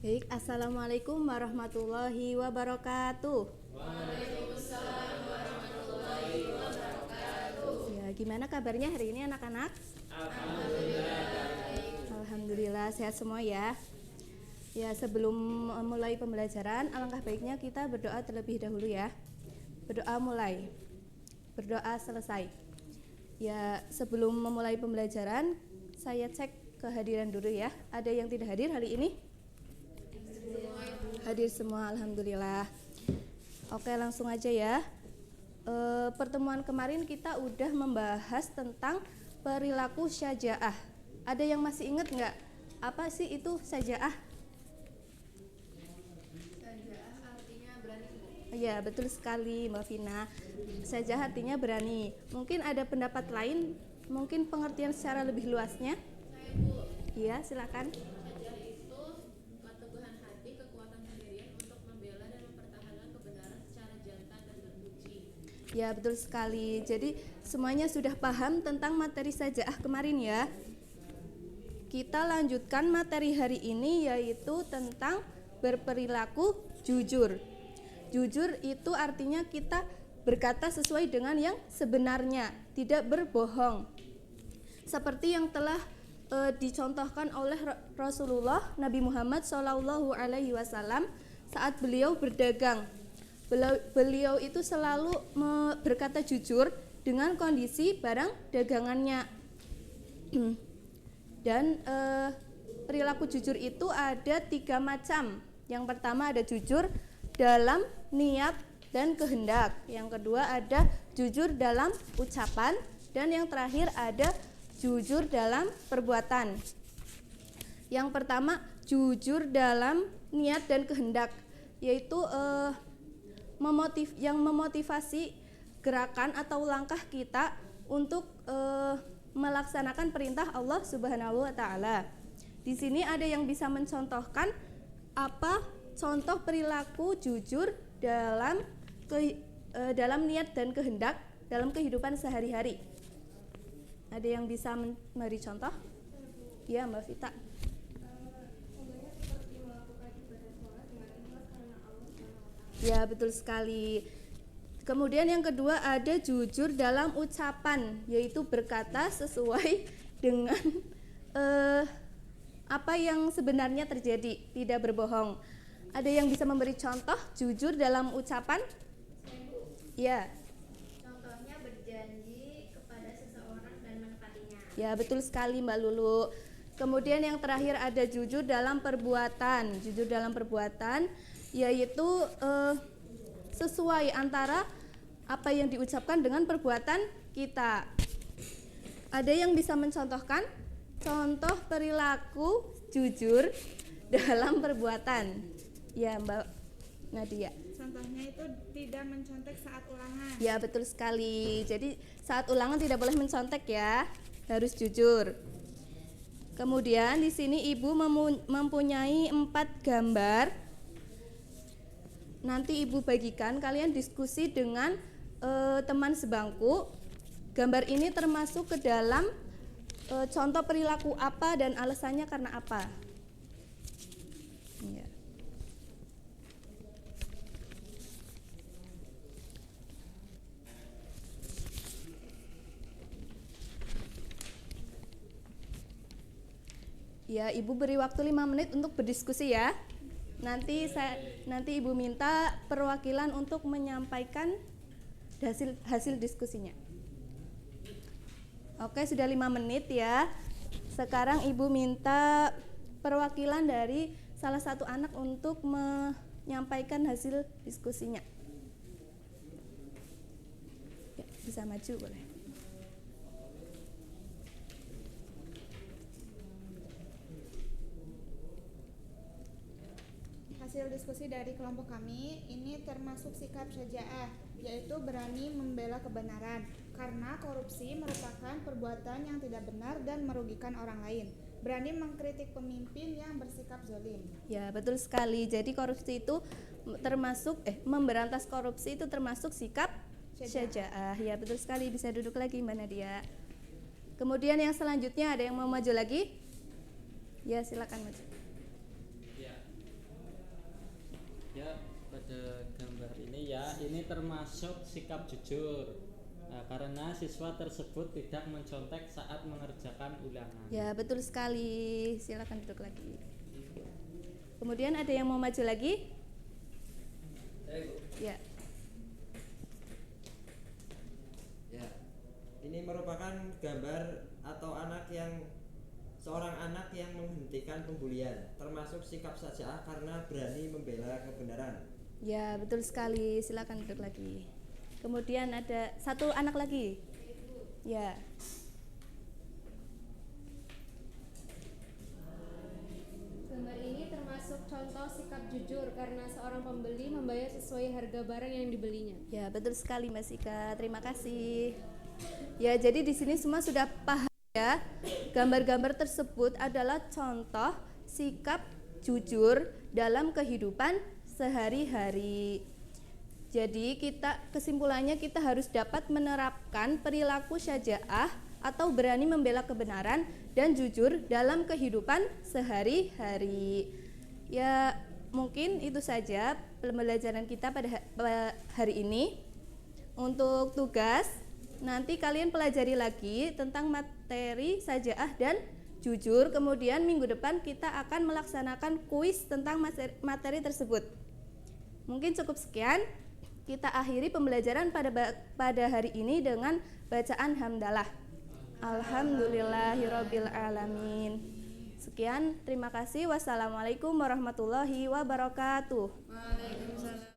Baik, assalamualaikum warahmatullahi wabarakatuh. Waalaikumsalam warahmatullahi wabarakatuh. Ya, gimana kabarnya hari ini anak-anak? Alhamdulillah. Alhamdulillah sehat semua ya. Ya, sebelum mulai pembelajaran, alangkah baiknya kita berdoa terlebih dahulu ya. Berdoa mulai, berdoa selesai. Ya, sebelum memulai pembelajaran, saya cek kehadiran dulu ya. Ada yang tidak hadir hari ini? Hadir semua, alhamdulillah. Oke, langsung aja ya. Pertemuan kemarin kita udah membahas tentang perilaku syaja'ah. Ada yang masih ingat nggak? Apa sih itu syaja'ah? Syaja'ah artinya berani. Ya, betul sekali Mbak Vina. Syaja'ah artinya berani. Mungkin ada pendapat lain, mungkin pengertian secara lebih luasnya. Saya Bu, Iya, silakan. syaja'ah itu keteguhan hati, kekuatan pendirian untuk membela dan mempertahankan kebenaran secara jantan dan terpuji. Ya, betul sekali. Jadi semuanya sudah paham tentang materi syaja'ah kemarin ya. Kita lanjutkan materi hari ini yaitu tentang berperilaku jujur. Jujur itu artinya kita berkata sesuai dengan yang sebenarnya, tidak berbohong. Seperti yang telah dicontohkan oleh Rasulullah Nabi Muhammad SAW saat beliau berdagang. Beliau itu selalu berkata jujur dengan kondisi barang dagangannya. Dan perilaku jujur itu ada 3 macam. Yang pertama ada jujur dalam niat dan kehendak. Yang kedua ada jujur dalam ucapan. Dan yang terakhir ada jujur dalam perbuatan. Yang pertama jujur dalam niat dan kehendak, yaitu yang memotivasi gerakan atau langkah kita untuk melaksanakan perintah Allah Subhanahu wa taala. Di sini ada yang bisa mencontohkan apa contoh perilaku jujur dalam niat dan kehendak dalam kehidupan sehari-hari. Ada yang bisa memberi contoh? Ya, Mbak Vita. Ya, betul sekali. Kemudian yang kedua ada jujur dalam ucapan, yaitu berkata sesuai dengan apa yang sebenarnya terjadi, tidak berbohong. Ada yang bisa memberi contoh jujur dalam ucapan? Ya. Contohnya berjanji kepada seseorang dan menepatinya. Ya, betul sekali Mbak Lulu. Kemudian yang terakhir ada jujur dalam perbuatan. Jujur dalam perbuatan yaitu sesuai antara apa yang diucapkan dengan perbuatan kita. Ada yang bisa mencontohkan contoh perilaku jujur dalam perbuatan? Ya, Mbak Nadia. Contohnya itu tidak mencontek saat ulangan. Ya, betul sekali. Jadi saat ulangan tidak boleh mencontek ya, harus jujur. Kemudian di sini Ibu mempunyai 4 gambar. Nanti Ibu bagikan, kalian diskusi dengan teman sebangku. Gambar ini termasuk ke dalam contoh perilaku apa dan alasannya karena apa. Ya. Ya, Ibu beri waktu 5 menit untuk berdiskusi ya. Nanti Ibu minta perwakilan untuk menyampaikan hasil diskusinya. Oke, sudah 5 menit ya. Sekarang Ibu minta perwakilan dari salah satu anak untuk menyampaikan hasil diskusinya. Ya, bisa maju boleh. Hasil diskusi dari kelompok kami ini termasuk sikap syaja'ah, yaitu berani membela kebenaran, karena korupsi merupakan perbuatan yang tidak benar dan merugikan orang lain. Berani mengkritik pemimpin yang bersikap zalim. Ya, betul sekali. Jadi korupsi itu termasuk memberantas korupsi itu termasuk sikap syaja'ah. Ya, betul sekali. Bisa duduk lagi Mbak Nadia. Kemudian yang selanjutnya ada yang mau maju lagi? Ya, silakan maju. Ya, Ya, pada gambar ini ya, ini termasuk sikap jujur. Nah, karena siswa tersebut tidak mencontek saat mengerjakan ulangan. Ya, betul sekali. Silakan duduk lagi. Kemudian ada yang mau maju lagi? Ya. Ya, ini merupakan gambar atau seorang anak yang menghentikan pembulian, termasuk sikap Sajaah karena berani membela kebenaran. Ya, betul sekali. Silakan duduk lagi. Kemudian ada satu anak lagi. Ya. Gambar ini termasuk contoh sikap jujur karena seorang pembeli membayar sesuai harga barang yang dibelinya. Ya, betul sekali Mbak Sika. Terima kasih. Ya, jadi di sini semua sudah paham ya. Gambar-gambar tersebut adalah contoh sikap jujur dalam kehidupan sehari-hari. Jadi kesimpulannya kita harus dapat menerapkan perilaku syaja'ah atau berani membela kebenaran dan jujur dalam kehidupan sehari-hari. Ya, mungkin itu saja pembelajaran kita pada hari ini. Untuk tugas, nanti kalian pelajari lagi tentang materi syaja'ah dan jujur. Kemudian minggu depan kita akan melaksanakan kuis tentang materi tersebut. Mungkin cukup sekian. Kita akhiri pembelajaran pada hari ini dengan bacaan hamdalah. Alhamdulillahirabbil alamin. Sekian, terima kasih. Wassalamualaikum warahmatullahi wabarakatuh. Waalaikumsalam.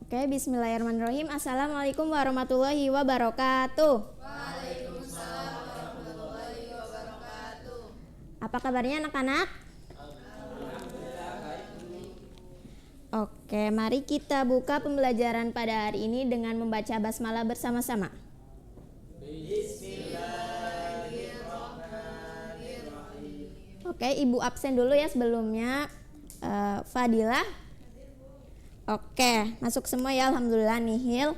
Oke, bismillahirrahmanirrahim. Assalamualaikum warahmatullahi wabarakatuh. Waalaikumsalam warahmatullahi wabarakatuh. Apa kabarnya anak-anak? Oke, mari kita buka pembelajaran pada hari ini dengan membaca basmalah bersama-sama. Bismillahirrahmanirrahim. Oke, Ibu absen dulu ya sebelumnya. Fadilah. Oke, masuk semua ya, alhamdulillah nihil.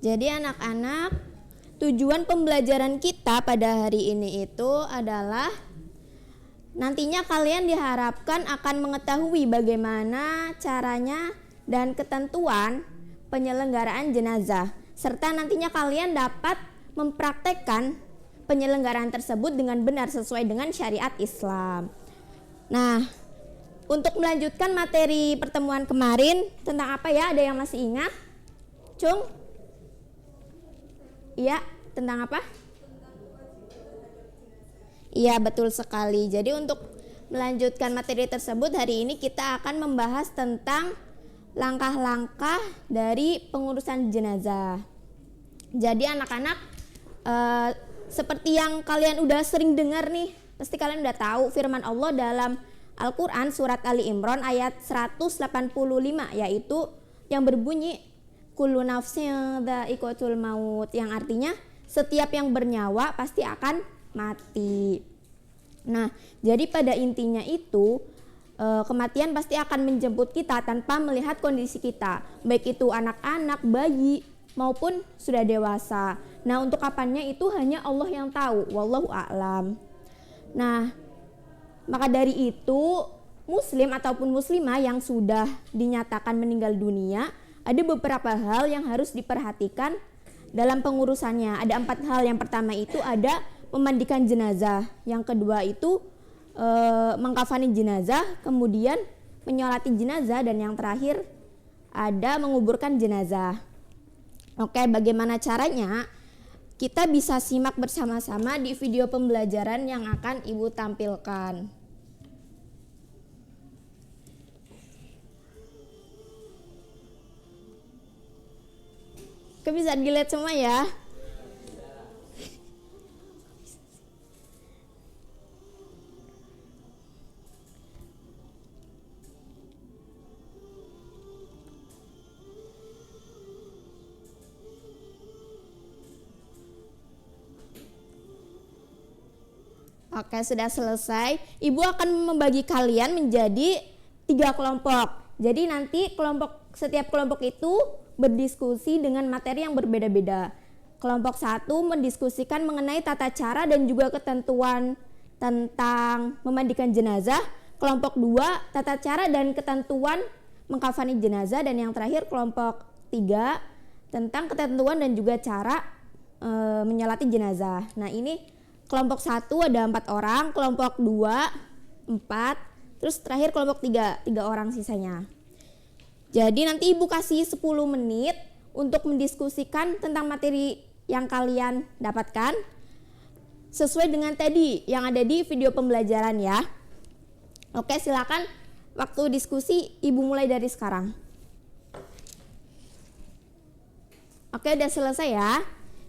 Jadi anak-anak, tujuan pembelajaran kita pada hari ini itu adalah nantinya kalian diharapkan akan mengetahui bagaimana caranya dan ketentuan penyelenggaraan jenazah, serta nantinya kalian dapat mempraktekkan penyelenggaraan tersebut dengan benar sesuai dengan syariat Islam. Nah, untuk melanjutkan materi pertemuan kemarin tentang apa ya? Ada yang masih ingat? Cung? Iya, tentang apa? Iya, betul sekali. Jadi untuk melanjutkan materi tersebut hari ini kita akan membahas tentang langkah-langkah dari pengurusan jenazah. Jadi anak-anak seperti yang kalian udah sering dengar nih, pasti kalian udah tahu firman Allah dalam Al-Quran surat Ali Imran ayat 185, yaitu yang berbunyi kullu nafsin dha'iqatul maut, yang artinya setiap yang bernyawa pasti akan mati. Nah, jadi pada intinya itu kematian pasti akan menjemput kita tanpa melihat kondisi kita, baik itu anak-anak, bayi maupun sudah dewasa. Nah, untuk kapannya itu hanya Allah yang tahu, wallahu a'lam. Nah, maka dari itu muslim ataupun muslimah yang sudah dinyatakan meninggal dunia, ada beberapa hal yang harus diperhatikan dalam pengurusannya. Ada 4 hal. Yang pertama itu ada memandikan jenazah, yang kedua itu mengkafani jenazah, kemudian menyolati jenazah, dan yang terakhir ada menguburkan jenazah. Oke, bagaimana caranya? Kita bisa simak bersama-sama di video pembelajaran yang akan Ibu tampilkan. Oke, bisa dilihat semua ya. Oke, sudah selesai. Ibu akan membagi kalian menjadi 3 kelompok. Jadi nanti setiap kelompok itu berdiskusi dengan materi yang berbeda-beda. Kelompok 1 mendiskusikan mengenai tata cara dan juga ketentuan tentang memandikan jenazah. Kelompok 2 tata cara dan ketentuan mengkafani jenazah, dan yang terakhir kelompok 3 tentang ketentuan dan juga cara menyolati jenazah. Nah, ini kelompok 1 ada 4 orang, kelompok 2 4, terus terakhir kelompok 3 orang sisanya. Jadi nanti ibu kasih 10 menit untuk mendiskusikan tentang materi yang kalian dapatkan sesuai dengan tadi yang ada di video pembelajaran ya. Oke, silakan waktu diskusi ibu mulai dari sekarang. Oke, udah selesai ya.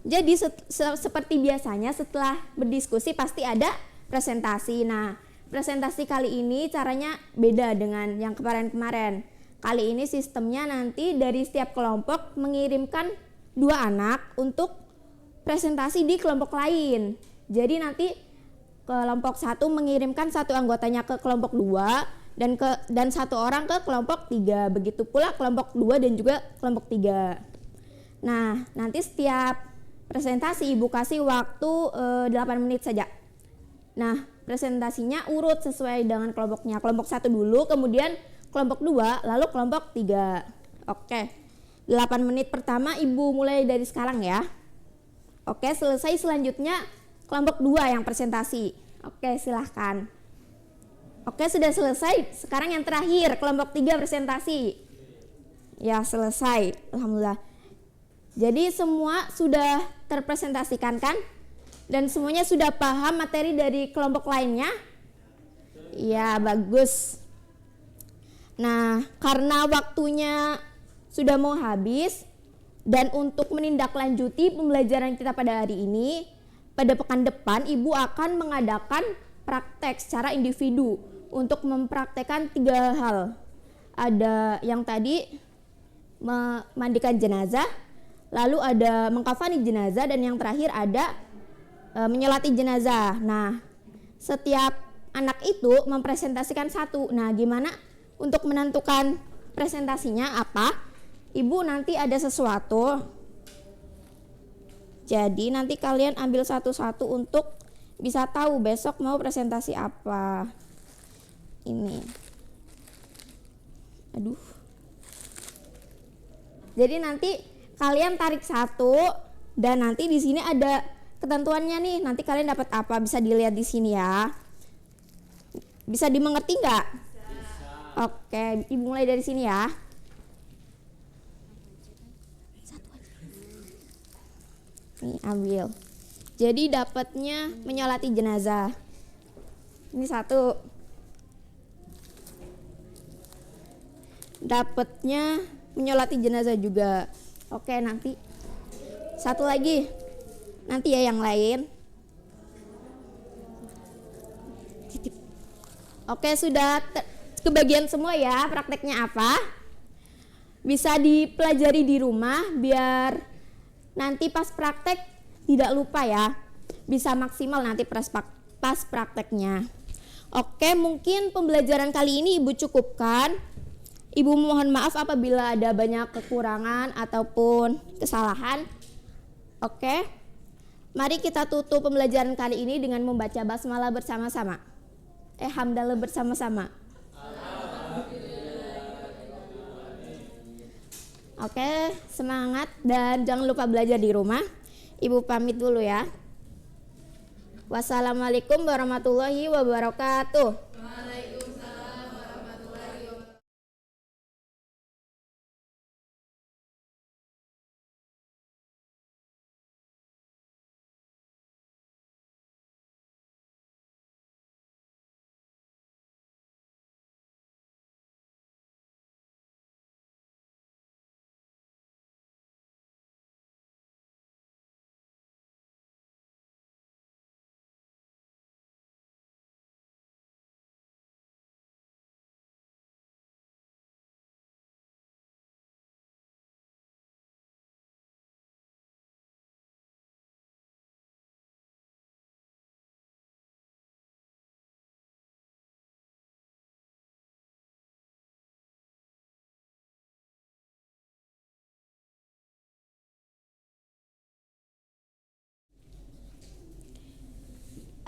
Jadi seperti biasanya setelah berdiskusi pasti ada presentasi. Nah, presentasi kali ini caranya beda dengan yang kemarin-kemarin. Kali ini sistemnya nanti dari setiap kelompok mengirimkan 2 anak untuk presentasi di kelompok lain. Jadi nanti kelompok 1 mengirimkan 1 anggotanya ke kelompok 2 dan 1 orang ke kelompok 3. Begitu pula kelompok 2 dan juga kelompok 3. Nah, nanti setiap presentasi ibu kasih waktu 8 menit saja. Nah, presentasinya urut sesuai dengan kelompoknya. Kelompok 1 dulu, kemudian kelompok 2, lalu kelompok 3. Oke, 8 menit pertama ibu mulai dari sekarang ya. Oke, selesai, selanjutnya kelompok 2 yang presentasi. Oke, silahkan. Oke, sudah selesai. Sekarang yang terakhir, kelompok 3 presentasi. Ya, selesai. Alhamdulillah. Jadi semua sudah terpresentasikan kan? Dan semuanya sudah paham materi dari kelompok lainnya? Ya, bagus. Nah, karena waktunya sudah mau habis dan untuk menindaklanjuti pembelajaran kita pada hari ini, pada pekan depan ibu akan mengadakan praktek secara individu untuk mempraktekkan 3 hal. Ada yang tadi memandikan jenazah, lalu ada mengkafani jenazah, dan yang terakhir ada menyolati jenazah. Nah, setiap anak itu mempresentasikan 1. Nah, gimana untuk menentukan presentasinya apa? Ibu nanti ada sesuatu. Jadi nanti kalian ambil satu-satu untuk bisa tahu besok mau presentasi apa. Ini. Aduh. Jadi nanti kalian tarik 1 dan nanti di sini ada ketentuannya nih. Nanti kalian dapat apa? Bisa dilihat di sini ya. Bisa dimengerti nggak? Bisa. Oke, ibu mulai dari sini ya. Nih, ambil. Jadi dapatnya menyolati jenazah. Ini 1. Dapatnya menyolati jenazah juga. Oke, nanti 1 lagi. Nanti ya yang lain. Oke, sudah kebagian semua ya prakteknya apa? Bisa dipelajari di rumah biar nanti pas praktek tidak lupa ya. Bisa maksimal nanti pas prakteknya. Oke, mungkin pembelajaran kali ini Ibu cukupkan. Ibu mohon maaf apabila ada banyak kekurangan ataupun kesalahan. Oke, mari kita tutup pembelajaran kali ini dengan membaca basmalah bersama-sama. Hamdalah bersama-sama. Oke, semangat dan jangan lupa belajar di rumah. Ibu pamit dulu ya. Wassalamualaikum warahmatullahi wabarakatuh.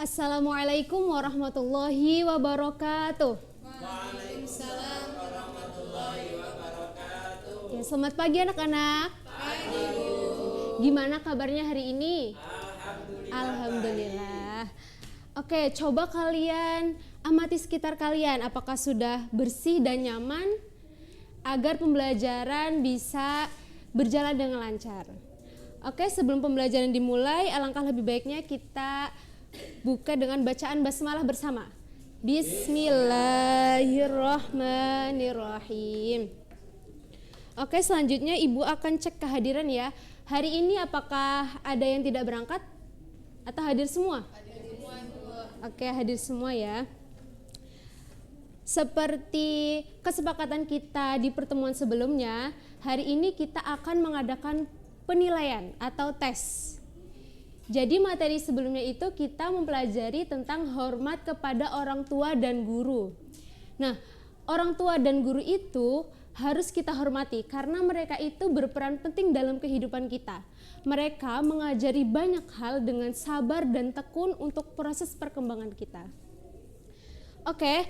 Assalamualaikum warahmatullahi wabarakatuh. Waalaikumsalam warahmatullahi wabarakatuh. Ya, selamat pagi anak-anak. Pagi, Bu. Gimana kabarnya hari ini? Alhamdulillah. Oke, coba kalian amati sekitar kalian. Apakah sudah bersih dan nyaman agar pembelajaran bisa berjalan dengan lancar? Oke, sebelum pembelajaran dimulai, alangkah lebih baiknya kita buka dengan bacaan basmalah bersama. Bismillahirrahmanirrahim. Oke, selanjutnya Ibu akan cek kehadiran ya. Hari ini apakah ada yang tidak berangkat? Atau hadir semua? Hadir semua, Bu. Oke, hadir semua ya. Seperti kesepakatan kita di pertemuan sebelumnya, hari ini kita akan mengadakan penilaian atau tes. Jadi materi sebelumnya itu kita mempelajari tentang hormat kepada orang tua dan guru. Nah, orang tua dan guru itu harus kita hormati karena mereka itu berperan penting dalam kehidupan kita. Mereka mengajari banyak hal dengan sabar dan tekun untuk proses perkembangan kita. Oke,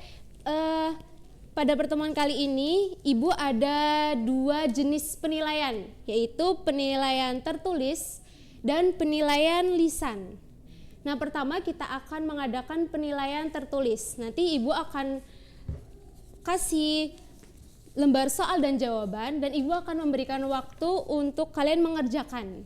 pada pertemuan kali ini Ibu ada 2 jenis penilaian, yaitu penilaian tertulis dan penilaian lisan. Nah, pertama kita akan mengadakan penilaian tertulis. Nanti Ibu akan kasih lembar soal dan jawaban dan Ibu akan memberikan waktu untuk kalian mengerjakan.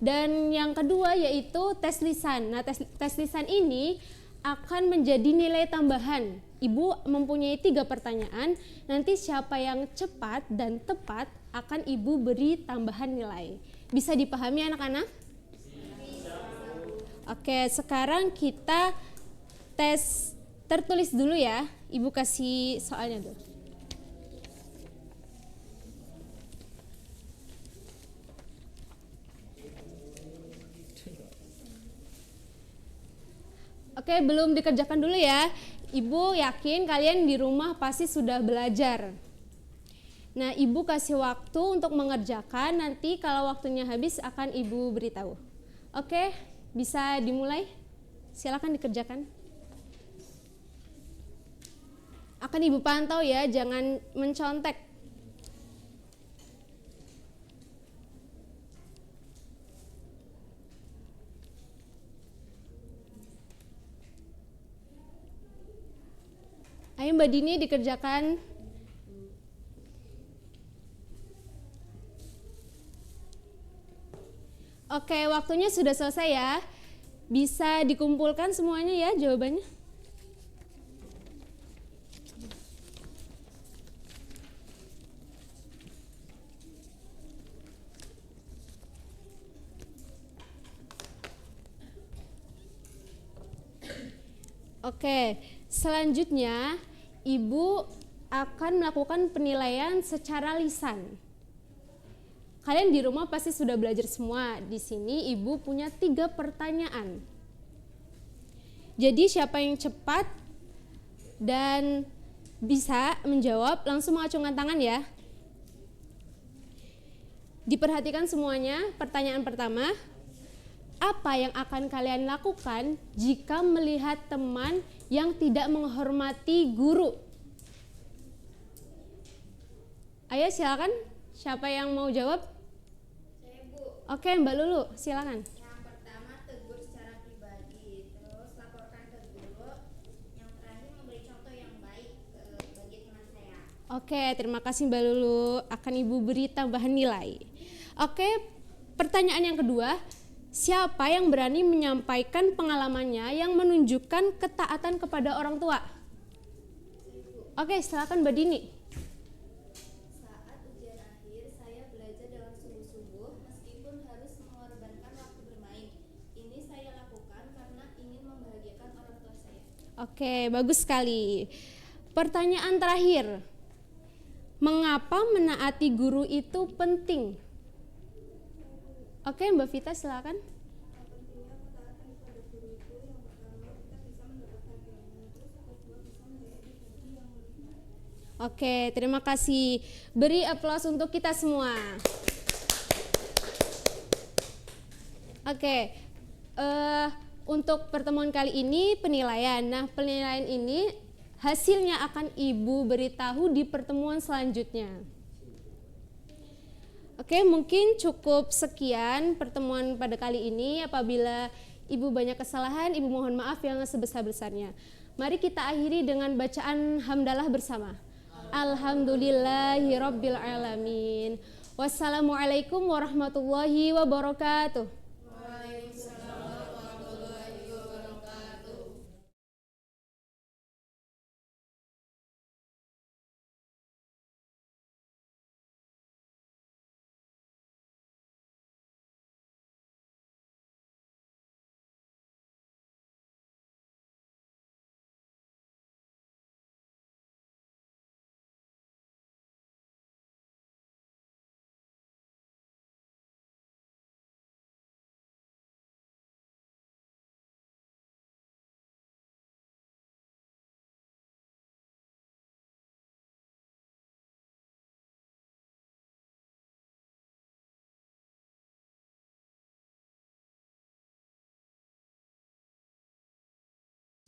Dan yang kedua yaitu tes lisan. Nah, tes lisan ini akan menjadi nilai tambahan. Ibu mempunyai 3 pertanyaan. Nanti siapa yang cepat dan tepat akan Ibu beri tambahan nilai. Bisa dipahami anak-anak? Oke, sekarang kita tes tertulis dulu ya. Ibu kasih soalnya dulu. Oke, belum dikerjakan dulu ya. Ibu yakin kalian di rumah pasti sudah belajar. Nah, Ibu kasih waktu untuk mengerjakan, nanti kalau waktunya habis akan Ibu beritahu. Oke, bisa dimulai? Silakan dikerjakan. Akan Ibu pantau ya, jangan mencontek. Ayo Mbak Dini dikerjakan. Oke, waktunya sudah selesai ya. Bisa dikumpulkan semuanya ya jawabannya. Oke, selanjutnya Ibu akan melakukan penilaian secara lisan. Kalian di rumah pasti sudah belajar semua. Di sini Ibu punya 3 pertanyaan. Jadi siapa yang cepat dan bisa menjawab langsung mengacungkan tangan ya. Diperhatikan semuanya. Pertanyaan pertama, apa yang akan kalian lakukan jika melihat teman yang tidak menghormati guru? Ayo silakan, siapa yang mau jawab? Saya, Bu. Oke, Mbak Lulu, silakan. Yang pertama tegur secara pribadi, terus laporkan ke guru. Yang terakhir memberi contoh yang baik bagi teman saya. Oke, terima kasih Mbak Lulu. Akan Ibu beri tambahan nilai. Oke, pertanyaan yang kedua, siapa yang berani menyampaikan pengalamannya yang menunjukkan ketaatan kepada orang tua? Oke, silakan Mbak Dini. Saat ujian akhir, saya belajar dengan sungguh-sungguh meskipun harus mengorbankan waktu bermain. Ini saya lakukan karena ingin membahagiakan orang tua saya. Oke, bagus sekali. Pertanyaan terakhir, mengapa menaati guru itu penting? Oke, Mbak Vita silakan. Pentingnya ketaatan kepada guru itu yang pertama kita bisa mendapatkan ilmu, terus yang kedua bisa menjadi pribadi yang lebih baik. Oke, terima kasih. Beri aplaus untuk kita semua. Oke, untuk pertemuan kali ini penilaian. Nah, penilaian ini hasilnya akan Ibu beritahu di pertemuan selanjutnya. Oke, mungkin cukup sekian pertemuan pada kali ini. Apabila Ibu banyak kesalahan, Ibu mohon maaf yang sebesar-besarnya. Mari kita akhiri dengan bacaan hamdalah bersama. Alhamdulillahirabbil alamin. Wassalamualaikum warahmatullahi wabarakatuh.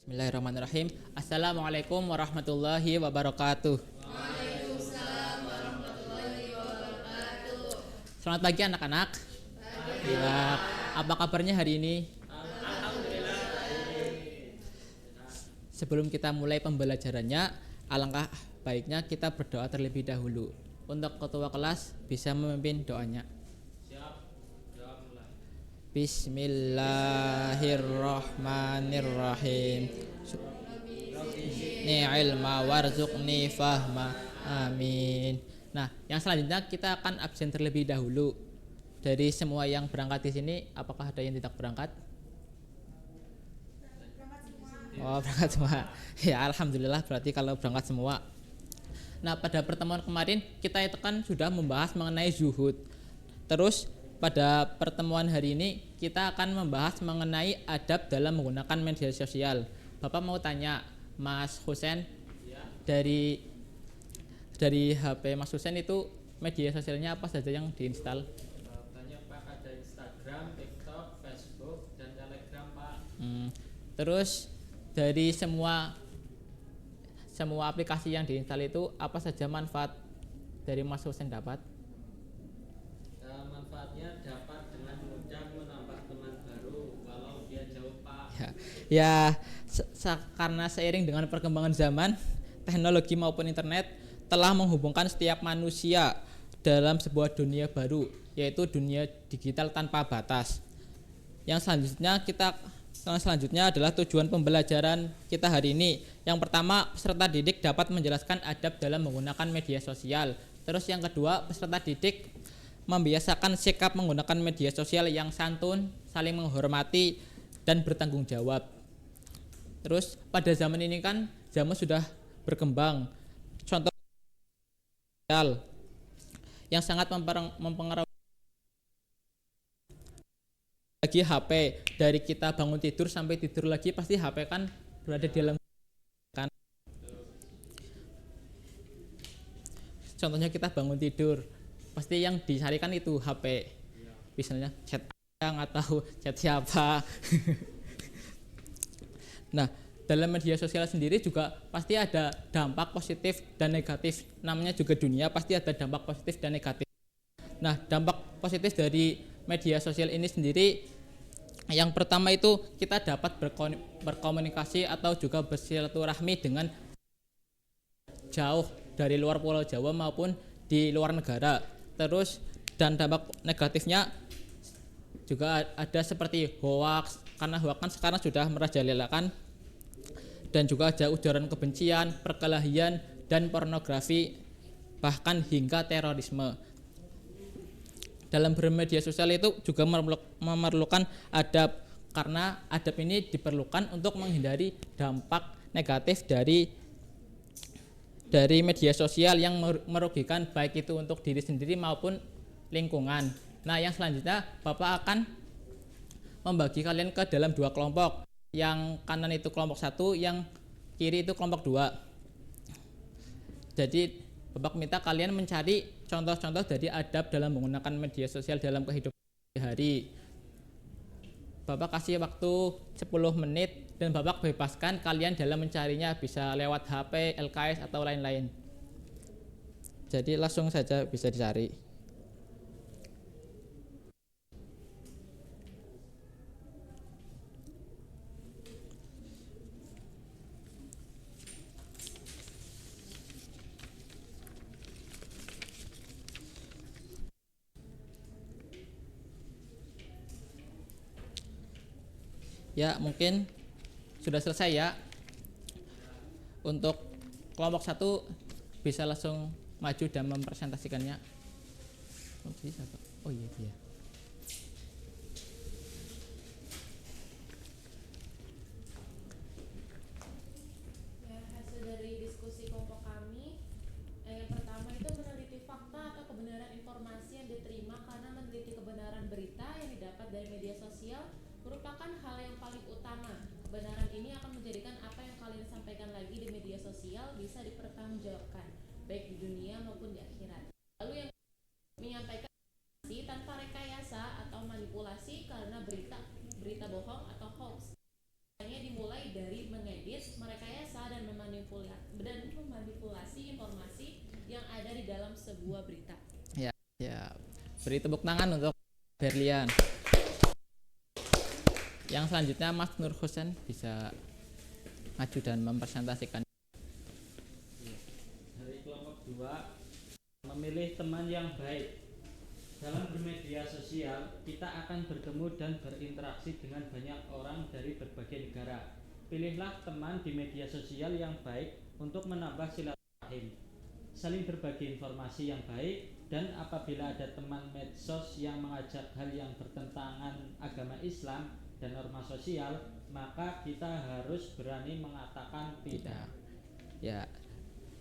Bismillahirrahmanirrahim. Assalamualaikum warahmatullahi wabarakatuh. Waalaikumsalam warahmatullahi wabarakatuh. Selamat pagi anak-anak. Ya, apa kabarnya hari ini? Alhamdulillah. Sebelum kita mulai pembelajarannya, alangkah baiknya kita berdoa terlebih dahulu. Untuk ketua kelas bisa memimpin doanya. Siap. Doa mulai. Bismillahirrahmanirrahim. Ni ilma warzuqni fahma. Amin. Nah, yang selanjutnya kita akan absen terlebih dahulu. Dari semua yang berangkat di sini, apakah ada yang tidak berangkat? Oh, berangkat semua. Ya, alhamdulillah berarti kalau berangkat semua. Nah, pada pertemuan kemarin kita itu kan sudah membahas mengenai zuhud. Terus pada pertemuan hari ini kita akan membahas mengenai adab dalam menggunakan media sosial. Bapak mau tanya Mas Husen, dari HP Mas Husen itu media sosialnya apa saja yang diinstal? Banyak Pak, ada Instagram, TikTok, Facebook, dan Telegram Pak. Terus dari semua aplikasi yang diinstal itu apa saja manfaat dari Mas Husen dapat? Manfaatnya dapat dengan mudah menambah teman baru walau dia jauh Pak. Ya, karena seiring dengan perkembangan zaman, teknologi maupun internet telah menghubungkan setiap manusia dalam sebuah dunia baru, yaitu dunia digital tanpa batas. Yang selanjutnya adalah tujuan pembelajaran kita hari ini. Yang pertama, peserta didik dapat menjelaskan adab dalam menggunakan media sosial. Terus yang kedua, peserta didik membiasakan sikap menggunakan media sosial yang santun, saling menghormati, dan bertanggung jawab. Terus pada zaman ini kan zaman sudah berkembang. Contoh yang sangat mempengaruhi lagi HP. Dari kita bangun tidur sampai tidur lagi pasti HP kan berada di dalam kan. Contohnya kita bangun tidur pasti yang dicarikan itu HP, misalnya chat yang atau chat siapa. Nah, dalam media sosial sendiri juga pasti ada dampak positif dan negatif. Namanya juga dunia, pasti ada dampak positif dan negatif. Nah, dampak positif dari media sosial ini sendiri, yang pertama itu kita dapat berkomunikasi atau juga bersilaturahmi dengan jauh dari luar Pulau Jawa maupun di luar negara. Terus dan dampak negatifnya juga ada seperti hoax, karena hoax kan sekarang sudah merajalela, dan juga ada ujaran kebencian, perkelahian, dan pornografi, bahkan hingga terorisme. Dalam bermedia sosial itu juga memerlukan adab, karena adab ini diperlukan untuk menghindari dampak negatif dari media sosial yang merugikan baik itu untuk diri sendiri maupun lingkungan. Nah, yang selanjutnya Bapak akan membagi kalian ke dalam dua kelompok. Yang kanan itu kelompok 1, yang kiri itu kelompok 2. Jadi Bapak minta kalian mencari contoh-contoh dari adab dalam menggunakan media sosial dalam kehidupan sehari-hari. Bapak kasih waktu 10 menit dan Bapak bebaskan kalian dalam mencarinya, bisa lewat HP, LKS atau lain-lain. Jadi langsung saja bisa dicari. Ya, mungkin sudah selesai ya. Untuk kelompok 1 bisa langsung maju dan mempresentasikannya. Oh iya dia. Ya, hasil dari diskusi kelompok kami, yang pertama itu meneliti fakta atau kebenaran informasi yang diterima karena meneliti kebenaran berita yang didapat dari media sosial merupakan hal yang paling utama. Kebenaran ini akan menjadikan apa yang kalian sampaikan lagi di media sosial bisa dipertanggungjawabkan, baik di dunia maupun di akhirat. Lalu yang menyampaikan informasi tanpa rekayasa atau manipulasi karena berita bohong atau hoax. Hanya dimulai dari mengedit, merekayasa dan memanipulasi informasi yang ada di dalam sebuah berita. Ya. Beri tepuk tangan untuk Berlian. Yang selanjutnya Mas Nur Husain bisa maju dan mempresentasikan. Dari kelompok 2, memilih teman yang baik. Dalam bermedia sosial, kita akan bertemu dan berinteraksi dengan banyak orang dari berbagai negara. Pilihlah teman di media sosial yang baik untuk menambah silaturahim, saling berbagi informasi yang baik, dan apabila ada teman medsos yang mengajak hal yang bertentangan agama Islam dan norma sosial, maka kita harus berani mengatakan tidak. Ya,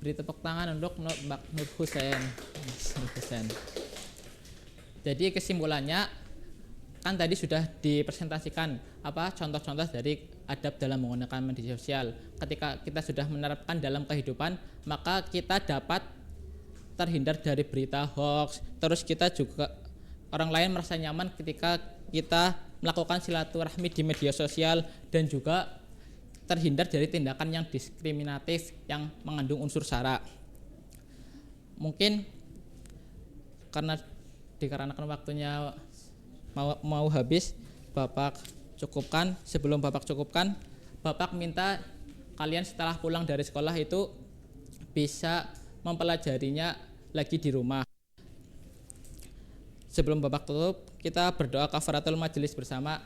beri tepuk tangan untuk Mbak Nur Husain. Jadi kesimpulannya kan tadi sudah dipresentasikan apa contoh-contoh dari adab dalam menggunakan media sosial. Ketika kita sudah menerapkan dalam kehidupan, maka kita dapat terhindar dari berita hoax. Terus kita juga orang lain merasa nyaman ketika kita melakukan silaturahmi di media sosial, dan juga terhindar dari tindakan yang diskriminatif yang mengandung unsur sara. Mungkin dikarenakan waktunya mau habis, Bapak cukupkan. Sebelum Bapak cukupkan, Bapak minta kalian setelah pulang dari sekolah itu bisa mempelajarinya lagi di rumah. Sebelum Bapak tutup, kita berdoa kafaratul majelis bersama.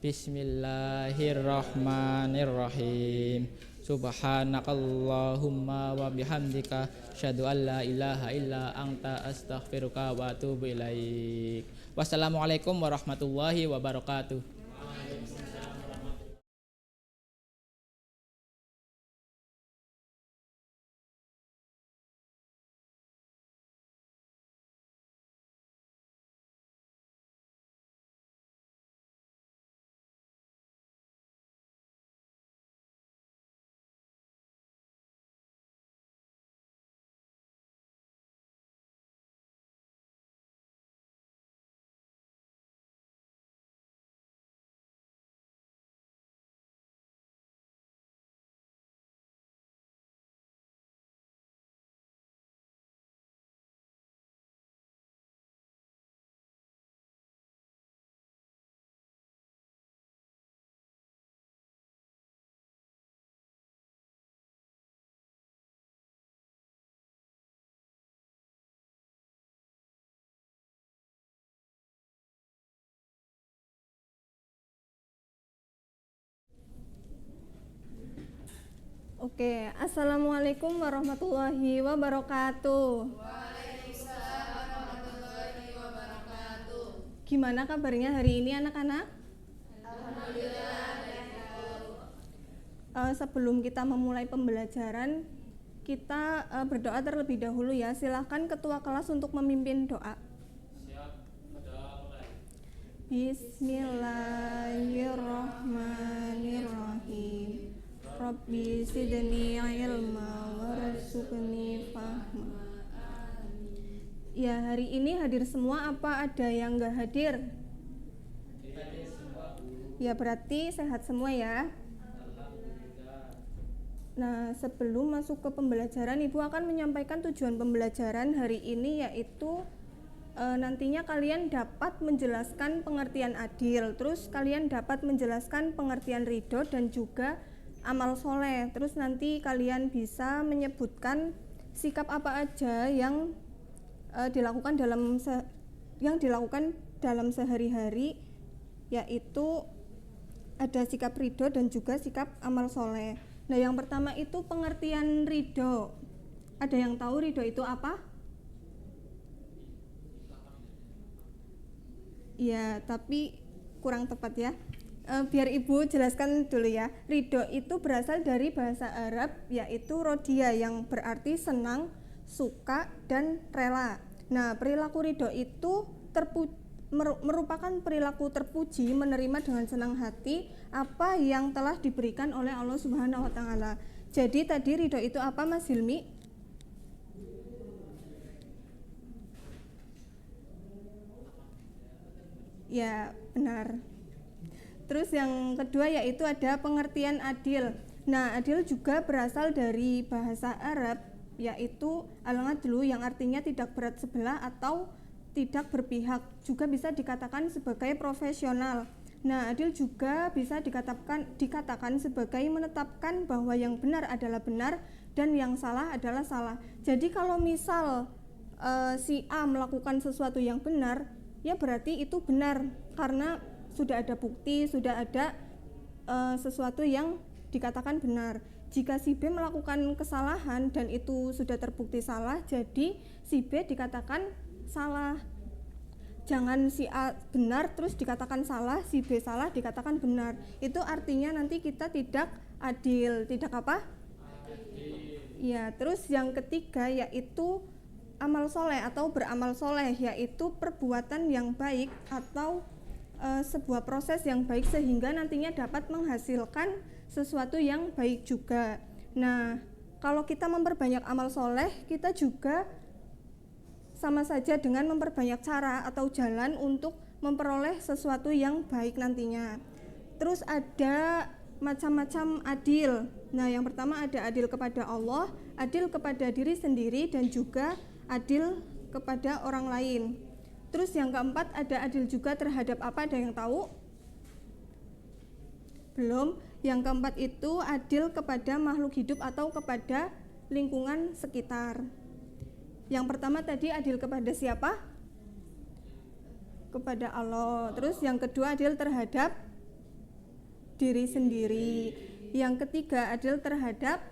Bismillahirrahmanirrahim. Subhanakallahumma wa bihamdika asyhadu an la ilaha illa anta astaghfiruka wa atubu ilaik. Wassalamualaikum warahmatullahi wabarakatuh. Oke, assalamualaikum warahmatullahi wabarakatuh. Waalaikumsalam warahmatullahi wabarakatuh. Gimana kabarnya hari ini anak-anak? Alhamdulillah. Sebelum kita memulai pembelajaran, kita berdoa terlebih dahulu ya. Silahkan ketua kelas untuk memimpin doa. Siap, doa mulai. Bismillahirrahmanirrahim. Rabbi zidni ilma warzuqni fahma. Ya, hari ini hadir semua apa ada yang enggak hadir? Hadir semua. Ya, berarti sehat semua ya. Nah, sebelum masuk ke pembelajaran, Ibu akan menyampaikan tujuan pembelajaran hari ini, yaitu nantinya kalian dapat menjelaskan pengertian adil, terus kalian dapat menjelaskan pengertian ridho dan juga amal soleh. Terus nanti kalian bisa menyebutkan sikap apa aja yang dilakukan dalam sehari-hari, yaitu ada sikap ridho dan juga sikap amal soleh. Nah, yang pertama itu pengertian ridho. Ada yang tahu ridho itu apa? Ya, tapi kurang tepat ya. Biar Ibu jelaskan dulu ya. Ridho itu berasal dari bahasa Arab, yaitu rodia, yang berarti senang, suka, dan rela. Nah, perilaku ridho itu merupakan perilaku terpuji, menerima dengan senang hati apa yang telah diberikan oleh Allah Subhanahu wa taala. Jadi tadi ridho itu apa, Mas Hilmi? Ya, benar. Terus yang kedua yaitu ada pengertian adil. Nah, adil juga berasal dari bahasa Arab, yaitu al-adlu, yang artinya tidak berat sebelah atau tidak berpihak, juga bisa dikatakan sebagai profesional. Nah, adil juga bisa dikatakan sebagai menetapkan bahwa yang benar adalah benar dan yang salah adalah salah. Jadi kalau misal si A melakukan sesuatu yang benar, ya berarti itu benar karena sudah ada bukti, sudah ada sesuatu yang dikatakan benar. Jika si B melakukan kesalahan dan itu sudah terbukti salah, jadi si B dikatakan salah. Jangan si A benar terus dikatakan salah, si B salah dikatakan benar. Itu artinya nanti kita tidak adil. Tidak apa? Adil. Ya, terus yang ketiga yaitu amal soleh atau beramal soleh, yaitu perbuatan yang baik atau sebuah proses yang baik sehingga nantinya dapat menghasilkan sesuatu yang baik juga. Nah, kalau kita memperbanyak amal soleh, kita juga sama saja dengan memperbanyak cara atau jalan untuk memperoleh sesuatu yang baik nantinya. Terus ada macam-macam adil. Nah, yang pertama ada adil kepada Allah, adil kepada diri sendiri, dan juga adil kepada orang lain. Terus yang keempat ada adil juga terhadap apa, ada yang tahu? Belum. Yang keempat itu adil kepada makhluk hidup atau kepada lingkungan sekitar. Yang pertama tadi adil kepada siapa? Kepada Allah. Terus yang kedua adil terhadap diri sendiri. Yang ketiga adil terhadap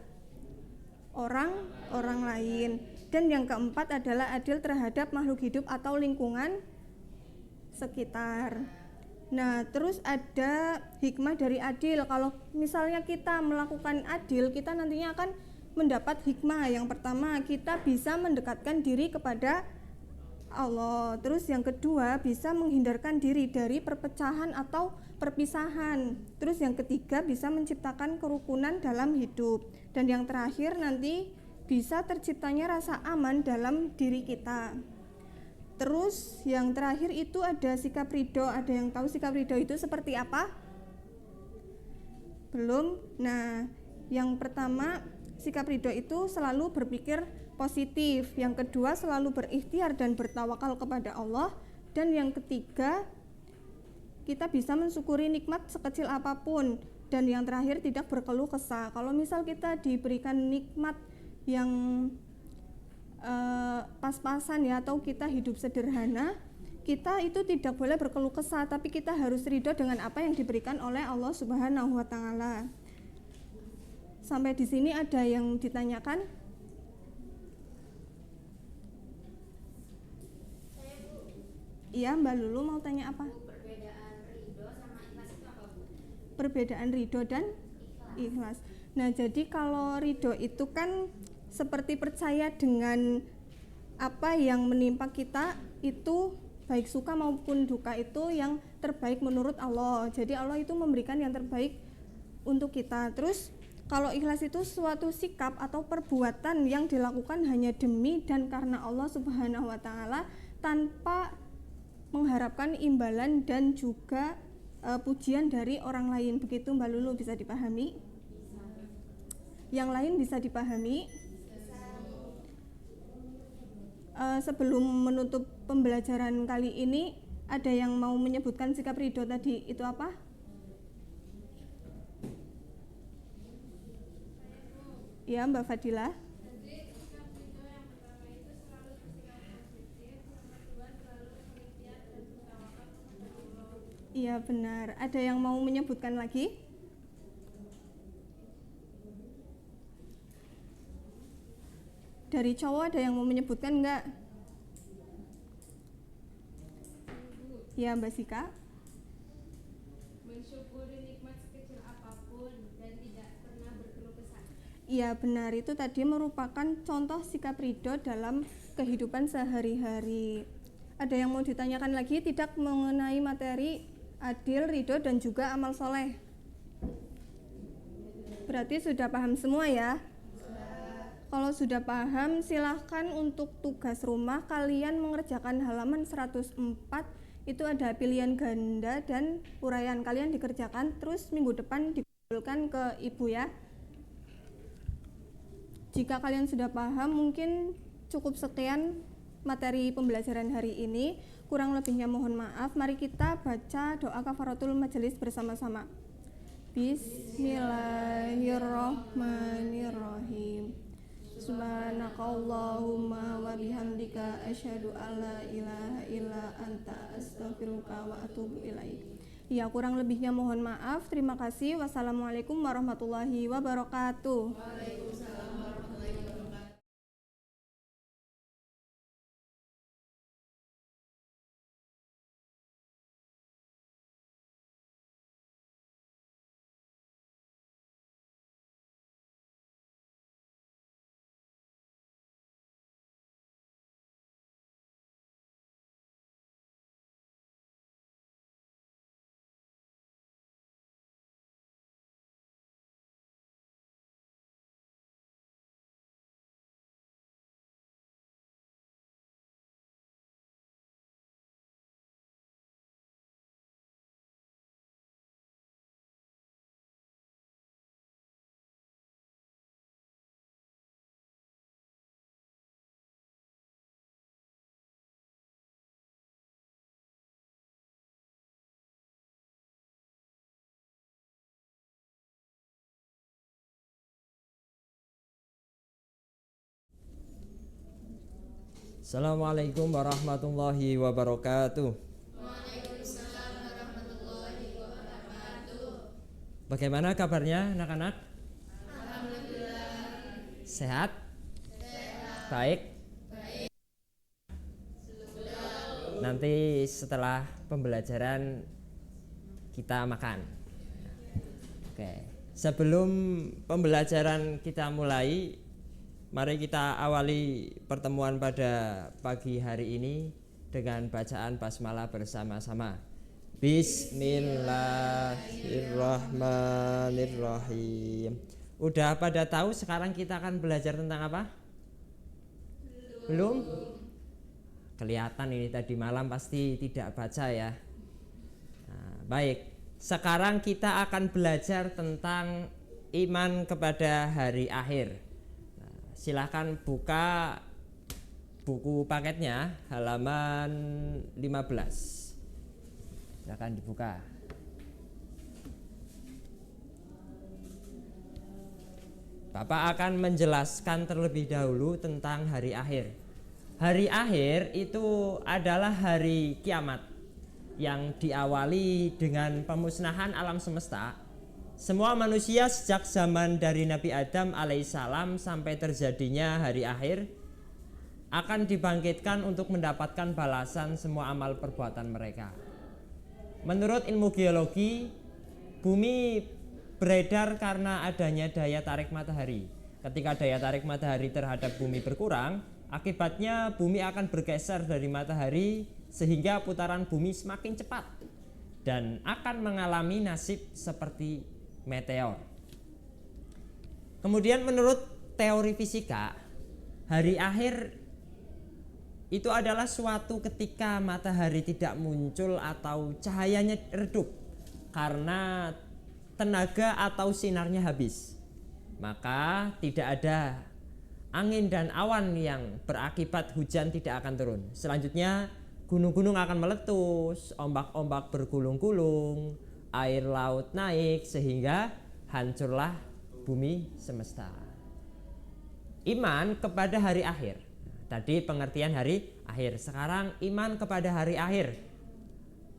orang lain. Dan yang keempat adalah adil terhadap makhluk hidup atau lingkungan sekitar. Nah, terus ada hikmah dari adil. Kalau misalnya kita melakukan adil, kita nantinya akan mendapat hikmah. Yang pertama, kita bisa mendekatkan diri kepada Allah. Terus yang kedua, bisa menghindarkan diri dari perpecahan atau perpisahan. Terus yang ketiga, bisa menciptakan kerukunan dalam hidup. Dan yang terakhir nanti bisa terciptanya rasa aman dalam diri kita. Terus yang terakhir itu ada sikap ridho. Ada yang tahu sikap ridho itu seperti apa? Belum? Nah, yang pertama, sikap ridho itu selalu berpikir positif. Yang kedua, selalu berikhtiar dan bertawakal kepada Allah. Dan yang ketiga, kita bisa mensyukuri nikmat sekecil apapun. Dan yang terakhir, tidak berkeluh kesah. Kalau misal kita diberikan nikmat yang pas-pasan ya, atau kita hidup sederhana, kita itu tidak boleh berkeluh kesah, tapi kita harus ridho dengan apa yang diberikan oleh Allah Subhanahu wa taala. Sampai di sini ada yang ditanyakan? Iya, Mbak Lulu mau tanya apa? Perbedaan ridho sama ikhlas itu apa, Bu? Perbedaan ridho dan ikhlas. Nah, jadi kalau ridho itu kan seperti percaya dengan apa yang menimpa kita, itu baik suka maupun duka itu yang terbaik menurut Allah. Jadi Allah itu memberikan yang terbaik untuk kita. Terus kalau ikhlas itu suatu sikap atau perbuatan yang dilakukan hanya demi dan karena Allah Subhanahu wa taala tanpa mengharapkan imbalan dan juga pujian dari orang lain. Begitu Mbak Lulu, bisa dipahami? Yang lain bisa dipahami? Sebelum menutup pembelajaran kali ini, ada yang mau menyebutkan sikap ridho tadi itu apa? Ya, Mbak Fadila. Iya benar. Ada yang mau menyebutkan lagi? Dari cowok ada yang mau menyebutkan enggak? Ya Mbak Sika. Mensyukuri nikmat sekecil apapun dan tidak pernah berkeluh kesah. Iya benar, itu tadi merupakan contoh sikap ridho dalam kehidupan sehari-hari. Ada yang mau ditanyakan lagi tidak mengenai materi adil, ridho dan juga amal soleh? Berarti sudah paham semua ya? Kalau sudah paham, silahkan untuk tugas rumah kalian mengerjakan halaman 104. Itu ada pilihan ganda dan uraian, kalian dikerjakan, terus minggu depan dikumpulkan ke ibu ya. Jika kalian sudah paham, mungkin cukup sekian materi pembelajaran hari ini. Kurang lebihnya mohon maaf. Mari kita baca doa kafaratul majelis bersama-sama. Bismillahirrahmanirrahim. Subhanakallahumma wa bihamdika asyhadu alla ilaha illa anta astaghfiruka wa atubu ilaik. Ya, kurang lebihnya mohon maaf. Terima kasih. Wassalamualaikum warahmatullahi wabarakatuh. Waalaikumsalam warahmatullahi wabarakatuh. Assalamualaikum warahmatullahi wabarakatuh. Waalaikumsalam warahmatullahi wabarakatuh. Bagaimana kabarnya anak-anak? Alhamdulillah. Sehat? Sehat. Baik? Baik. Nanti setelah pembelajaran kita makan. Oke. Sebelum pembelajaran kita mulai, mari kita awali pertemuan pada pagi hari ini dengan bacaan basmalah bersama-sama. Bismillahirrahmanirrahim. Udah pada tahu sekarang kita akan belajar tentang apa? Belum? Kelihatan ini tadi malam pasti tidak baca ya. Nah, baik, sekarang kita akan belajar tentang iman kepada hari akhir. Silahkan buka buku paketnya halaman 15. Silahkan dibuka. Bapak akan menjelaskan terlebih dahulu tentang hari akhir. Hari akhir itu adalah hari kiamat yang diawali dengan pemusnahan alam semesta. Semua manusia sejak zaman dari Nabi Adam alaihissalam sampai terjadinya hari akhir akan dibangkitkan untuk mendapatkan balasan semua amal perbuatan mereka. Menurut ilmu geologi, bumi beredar karena adanya daya tarik matahari. Ketika daya tarik matahari terhadap bumi berkurang, akibatnya bumi akan bergeser dari matahari sehingga putaran bumi semakin cepat dan akan mengalami nasib seperti meteor. Kemudian menurut teori fisika, hari akhir itu adalah suatu ketika matahari tidak muncul atau cahayanya redup karena tenaga atau sinarnya habis, maka tidak ada angin dan awan yang berakibat hujan tidak akan turun. Selanjutnya gunung-gunung akan meletus, ombak-ombak bergulung-gulung, air laut naik sehingga hancurlah bumi semesta. Iman kepada hari akhir. Tadi pengertian hari akhir, sekarang iman kepada hari akhir.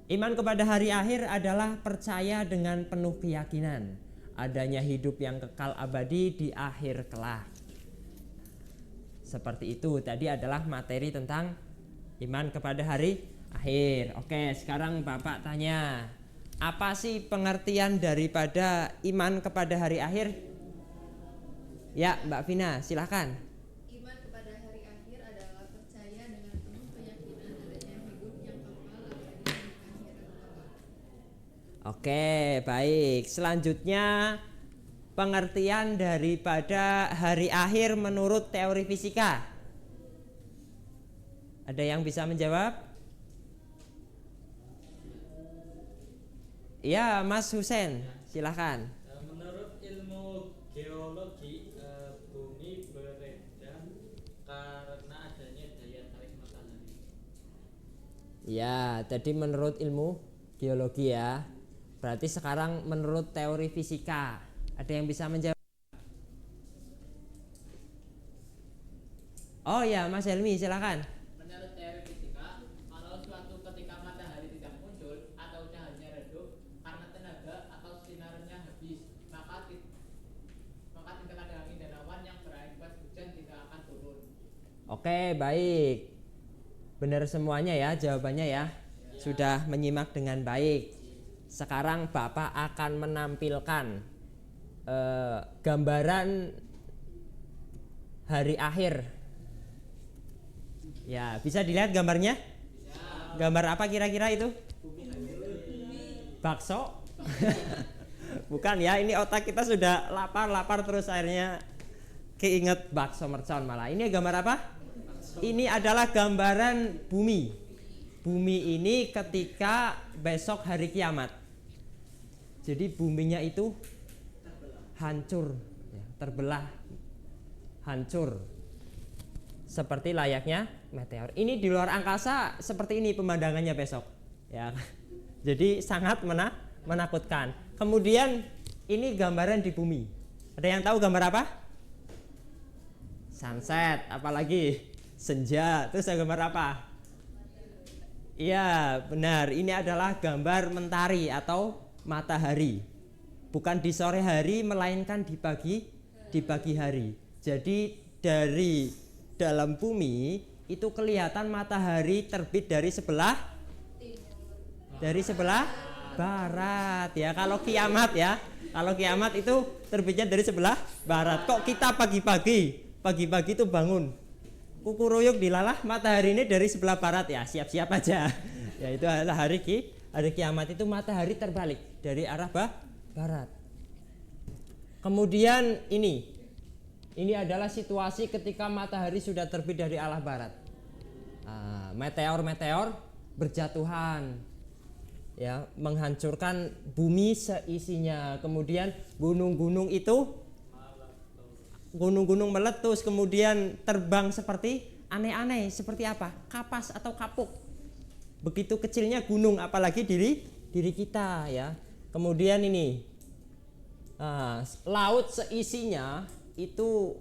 Iman kepada hari akhir adalah percaya dengan penuh keyakinan adanya hidup yang kekal abadi di akhir kelak. Seperti itu tadi adalah materi tentang iman kepada hari akhir. Oke, sekarang Bapak tanya, apa sih pengertian daripada iman kepada hari akhir? Ya, Mbak Vina, silakan. Iman kepada hari akhir adalah percaya dengan penuh keyakinan adanya hidup yang kekal abadi di akhirat kelak. Oke, baik. Selanjutnya pengertian daripada hari akhir menurut teori fisika. Ada yang bisa menjawab? Ya, Mas Husen, silakan. Menurut ilmu geologi, bumi beredar karena adanya daya tarik matahari. Ya, tadi menurut ilmu geologi ya. Berarti sekarang menurut teori fisika. Ada yang bisa menjawab? Oh ya, Mas Helmi, silakan. Menurut teori fisika, kalau suatu ketika matahari tidak muncul atau cahayanya redup karena tenaga atau sinarnya habis, maka tingkat ada angin dan awan yang berakibat hujan tidak akan turun. Oke, baik. Benar semuanya ya jawabannya ya. Sudah menyimak dengan baik. Sekarang Bapak akan menampilkan gambaran hari akhir. Ya, bisa dilihat gambarnya? Gambar apa kira-kira itu? Bakso? Bukan ya, ini otak kita sudah lapar terus akhirnya keinget bakso mercon malah. Ini gambar apa? Ini adalah gambaran bumi. Bumi ini ketika besok hari kiamat. Jadi buminya itu hancur, terbelah, hancur. Seperti layaknya meteor. Ini di luar angkasa seperti ini pemandangannya besok. Ya. Jadi sangat menakutkan. Kemudian ini gambaran di bumi. Ada yang tahu gambar apa? Sunset, apalagi senja. Terus gambar apa? Iya, benar. Ini adalah gambar mentari atau matahari. Bukan di sore hari melainkan di pagi hari. Jadi dari dalam bumi itu kelihatan matahari terbit dari sebelah barat ya. Kalau kiamat itu terbitnya dari sebelah barat. Kok kita pagi-pagi itu bangun kukuruyuk dilalah matahari ini dari sebelah barat ya, siap-siap aja. Ya itu adalah hari kiamat, itu matahari terbalik dari arah barat. Kemudian ini adalah situasi ketika matahari sudah terbit dari arah barat. Meteor berjatuhan, ya, menghancurkan bumi seisinya. Kemudian gunung-gunung meletus, kemudian terbang seperti aneh-aneh. Seperti apa? Kapas atau kapuk. Begitu kecilnya gunung, apalagi diri kita ya. Kemudian ini laut seisinya itu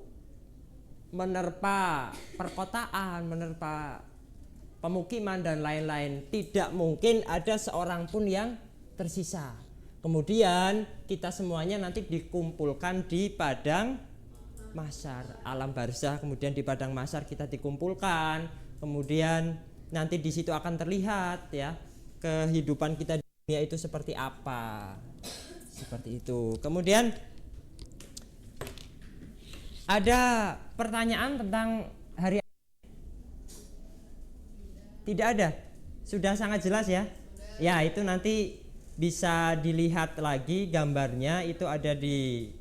menerpa perkotaan, menerpa pemukiman dan lain-lain. Tidak mungkin ada seorang pun yang tersisa. Kemudian kita semuanya nanti dikumpulkan di padang mahsyar, alam barzah. Kemudian di padang mahsyar kita dikumpulkan. Kemudian nanti di situ akan terlihat ya kehidupan kita di dunia itu seperti apa. Seperti itu. Kemudian ada pertanyaan tentang hari akhir? Tidak ada? Sudah sangat jelas ya? Ya, itu nanti bisa dilihat lagi gambarnya, itu ada di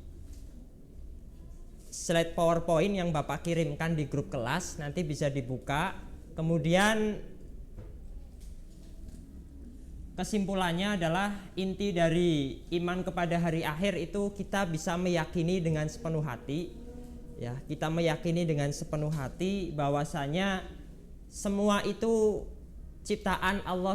slide PowerPoint yang Bapak kirimkan di grup kelas, nanti bisa dibuka. Kemudian kesimpulannya adalah inti dari iman kepada hari akhir itu kita bisa meyakini dengan sepenuh hati, ya, kita meyakini dengan sepenuh hati bahwasanya semua itu ciptaan Allah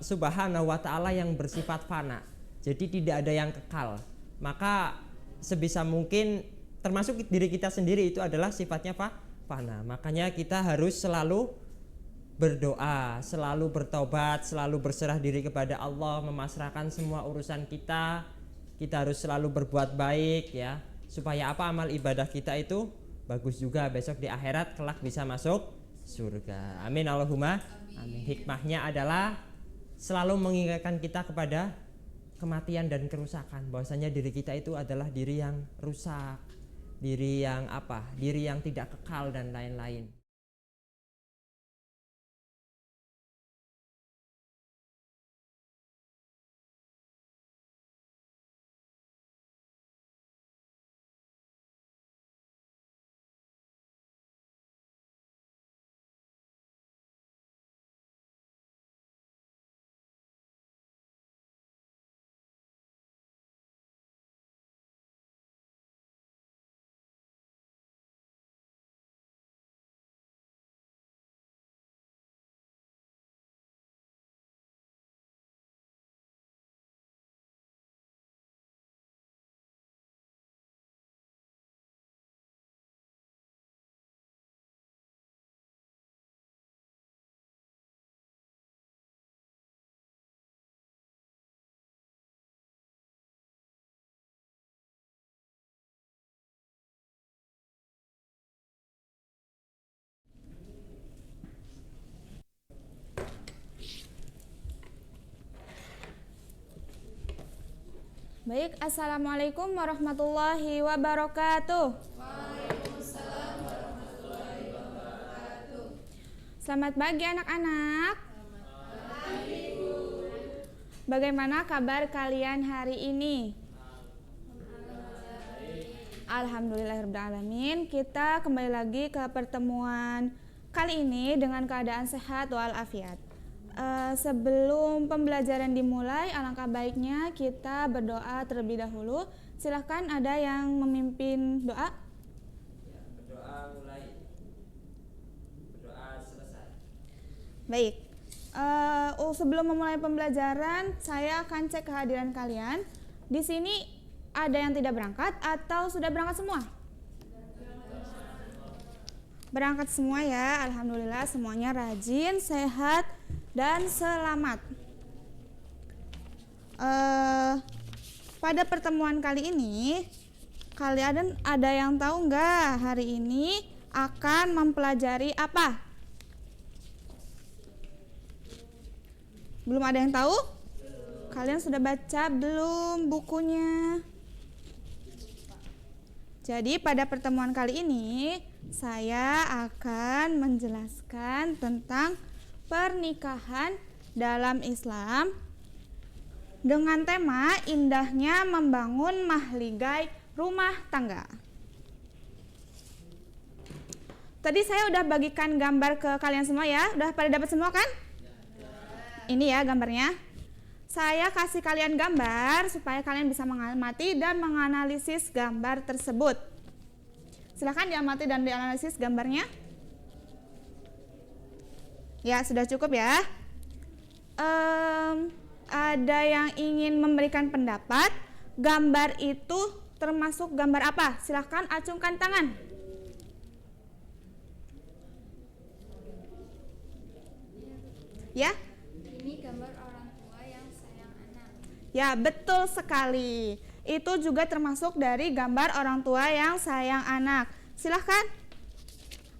Subhanahu wa taala yang bersifat fana. Jadi tidak ada yang kekal. Maka sebisa mungkin termasuk diri kita sendiri itu adalah sifatnya fana. Makanya kita harus selalu berdoa, selalu bertobat, selalu berserah diri kepada Allah, memasrahkan semua urusan kita. Kita harus selalu berbuat baik, ya, supaya apa, amal ibadah kita itu bagus juga besok di akhirat kelak bisa masuk surga. Amin Allahumma amin. Hikmahnya adalah selalu mengingatkan kita kepada kematian dan kerusakan, bahwasanya diri kita itu adalah diri yang rusak, diri yang diri yang tidak kekal dan lain-lain. Baik, assalamualaikum warahmatullahi wabarakatuh. Waalaikumsalam warahmatullahi wabarakatuh. Selamat pagi anak-anak. Bagaimana kabar kalian hari ini? Alhamdulillahirrahmanirrahim. Kita kembali lagi ke pertemuan kali ini dengan keadaan sehat walafiat. Sebelum pembelajaran dimulai, alangkah baiknya kita berdoa terlebih dahulu. Silahkan ada yang memimpin doa. Ya, berdoa mulai, berdoa selesai. Baik. Sebelum memulai pembelajaran, saya akan cek kehadiran kalian. Di sini ada yang tidak berangkat atau sudah berangkat semua? Berangkat semua ya, alhamdulillah semuanya rajin, sehat, dan selamat. Pada pertemuan kali ini, kalian ada yang tahu nggak hari ini akan mempelajari apa? Belum ada yang tahu? Kalian sudah baca belum bukunya? Jadi pada pertemuan kali ini saya akan menjelaskan tentang pernikahan dalam Islam dengan tema indahnya membangun mahligai rumah tangga. Tadi saya udah bagikan gambar ke kalian semua ya. Udah pada dapat semua kan? Ini ya gambarnya. Saya kasih kalian gambar supaya kalian bisa mengamati dan menganalisis gambar tersebut. Silakan diamati dan dianalisis gambarnya. Ya, sudah cukup ya. Ada yang ingin memberikan pendapat? Gambar itu termasuk gambar apa? Silakan acungkan tangan. Ya? Ini gambar orang tua yang sayang anak. Ya, betul sekali. Itu juga termasuk dari gambar orang tua yang sayang anak. Silahkan.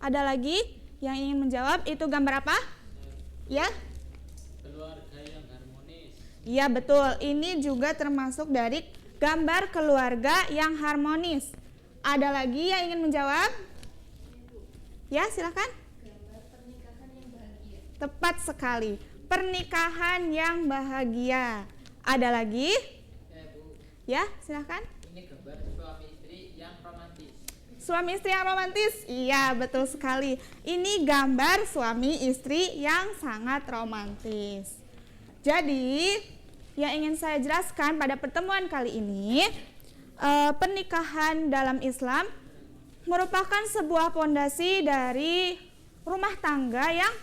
Ada lagi yang ingin menjawab? Itu gambar apa? Ya? Keluarga yang harmonis. Ya, betul. Ini juga termasuk dari gambar keluarga yang harmonis. Ada lagi yang ingin menjawab? Ya, silahkan. Gambar pernikahan yang bahagia. Tepat sekali. Pernikahan yang bahagia. Ada lagi? Bu. Ya, silahkan. Ini gambar suami istri yang romantis. Suami istri yang romantis? Iya, betul sekali. Ini gambar suami istri yang sangat romantis. Jadi, yang ingin saya jelaskan pada pertemuan kali ini, pernikahan dalam Islam merupakan sebuah pondasi dari rumah tangga yang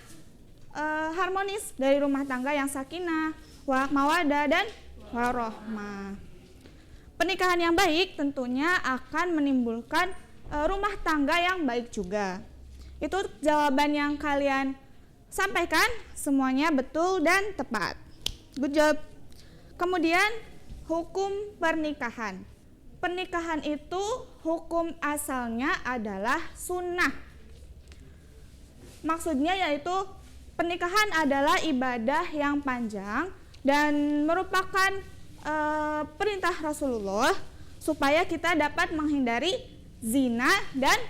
harmonis, dari rumah tangga yang sakinah, mawaddah dan warohmah. Pernikahan yang baik tentunya akan menimbulkan rumah tangga yang baik juga. Itu jawaban yang kalian sampaikan, semuanya betul dan tepat. Good job. Kemudian hukum pernikahan. Pernikahan itu hukum asalnya adalah sunnah. Maksudnya yaitu pernikahan adalah ibadah yang panjang dan merupakan perintah Rasulullah supaya kita dapat menghindari zina dan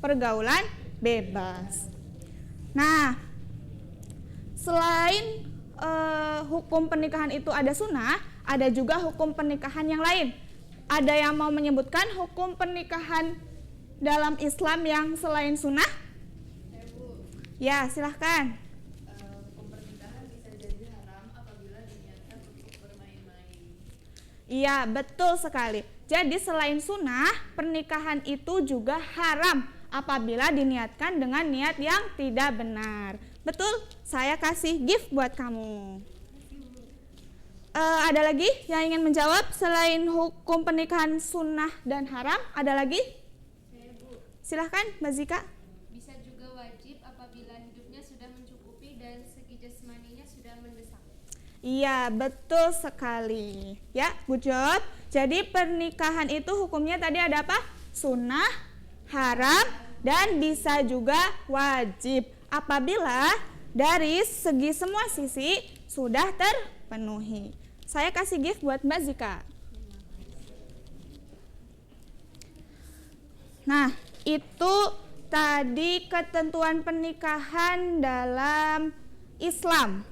pergaulan bebas. Nah, selain hukum pernikahan itu ada sunnah, ada juga hukum pernikahan yang lain. Ada yang mau menyebutkan hukum pernikahan dalam Islam yang selain sunnah? Ya, silahkan. Hukum pernikahan bisa jadi haram apabila diniatkan untuk bermain-main. Iya, betul sekali. Jadi selain sunnah, pernikahan itu juga haram apabila diniatkan dengan niat yang tidak benar. Betul? Saya kasih gift buat kamu. Ada lagi yang ingin menjawab selain hukum pernikahan sunnah dan haram? Ada lagi? Silahkan, Mbak Zika. Bisa juga wajib apabila hidupnya sudah mencukupi dan segi jasmaninya sudah mendesak. Iya, betul sekali. Ya, good job. Jadi pernikahan itu hukumnya tadi ada apa? Sunnah, haram, dan bisa juga wajib. Apabila dari segi semua sisi sudah terpenuhi. Saya kasih gift buat Mbak Zika. Nah, itu tadi ketentuan pernikahan dalam Islam.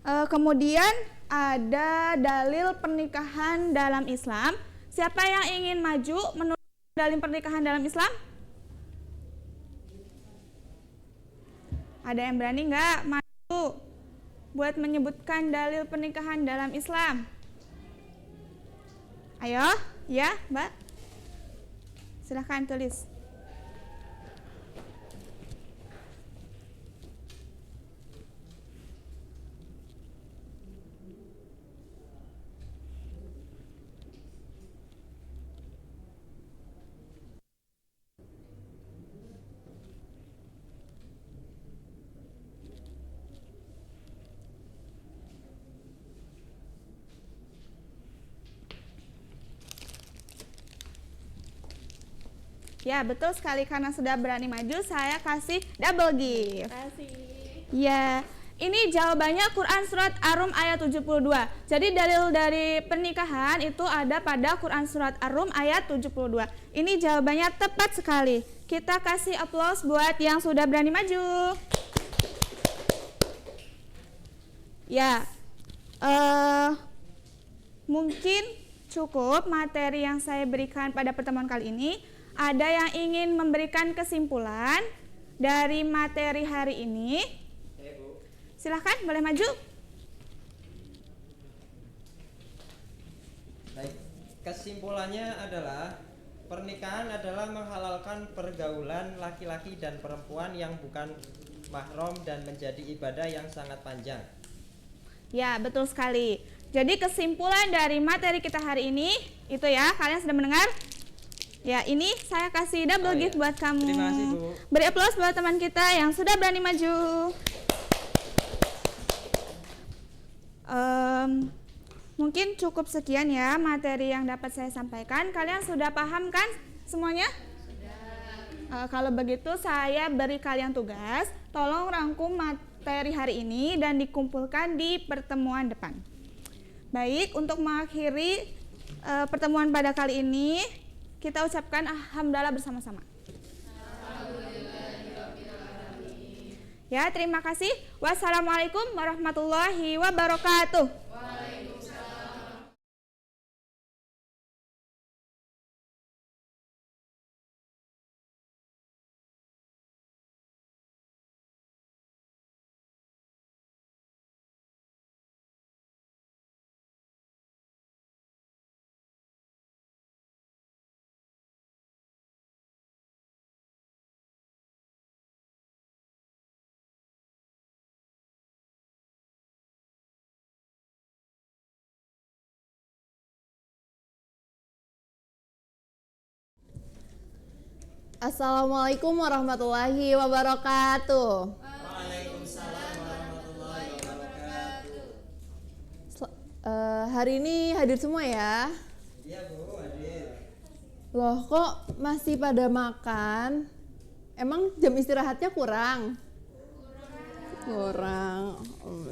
Kemudian ada dalil pernikahan dalam Islam. Siapa yang ingin maju menurut dalil pernikahan dalam Islam? Ada yang berani nggak maju buat menyebutkan dalil pernikahan dalam Islam? Ayo, ya Mbak. Silahkan tulis. Ya, betul sekali, karena sudah berani maju saya kasih double gift. Kasih. Ya, ini jawabannya Quran surat Ar-Rum ayat 72. Jadi dalil dari pernikahan itu ada pada Quran surat Ar-Rum ayat 72. Ini jawabannya tepat sekali. Kita kasih aplaus buat yang sudah berani maju. Ya, mungkin cukup materi yang saya berikan pada pertemuan kali ini. Ada yang ingin memberikan kesimpulan dari materi hari ini? Silahkan, boleh maju. Baik, kesimpulannya adalah pernikahan adalah menghalalkan pergaulan laki-laki dan perempuan yang bukan mahram dan menjadi ibadah yang sangat panjang. Ya, betul sekali. Jadi kesimpulan dari materi kita hari ini itu ya, kalian sudah mendengar? Ya, ini saya kasih double gift buat kamu. Terima kasih, Bu. Beri aplaus buat teman kita yang sudah berani maju. Mungkin cukup sekian ya materi yang dapat saya sampaikan. Kalian sudah paham kan semuanya? Sudah. Kalau begitu saya beri kalian tugas. Tolong rangkum materi hari ini dan dikumpulkan di pertemuan depan. Baik, untuk mengakhiri pertemuan pada kali ini, kita ucapkan alhamdulillah bersama-sama. Ya, terima kasih. Wassalamualaikum warahmatullahi wabarakatuh. Assalamualaikum warahmatullahi wabarakatuh. Waalaikumsalam warahmatullahi wabarakatuh. Hari ini hadir semua ya? Iya Bu, hadir. Loh kok masih pada makan? Emang jam istirahatnya kurang? Kurang.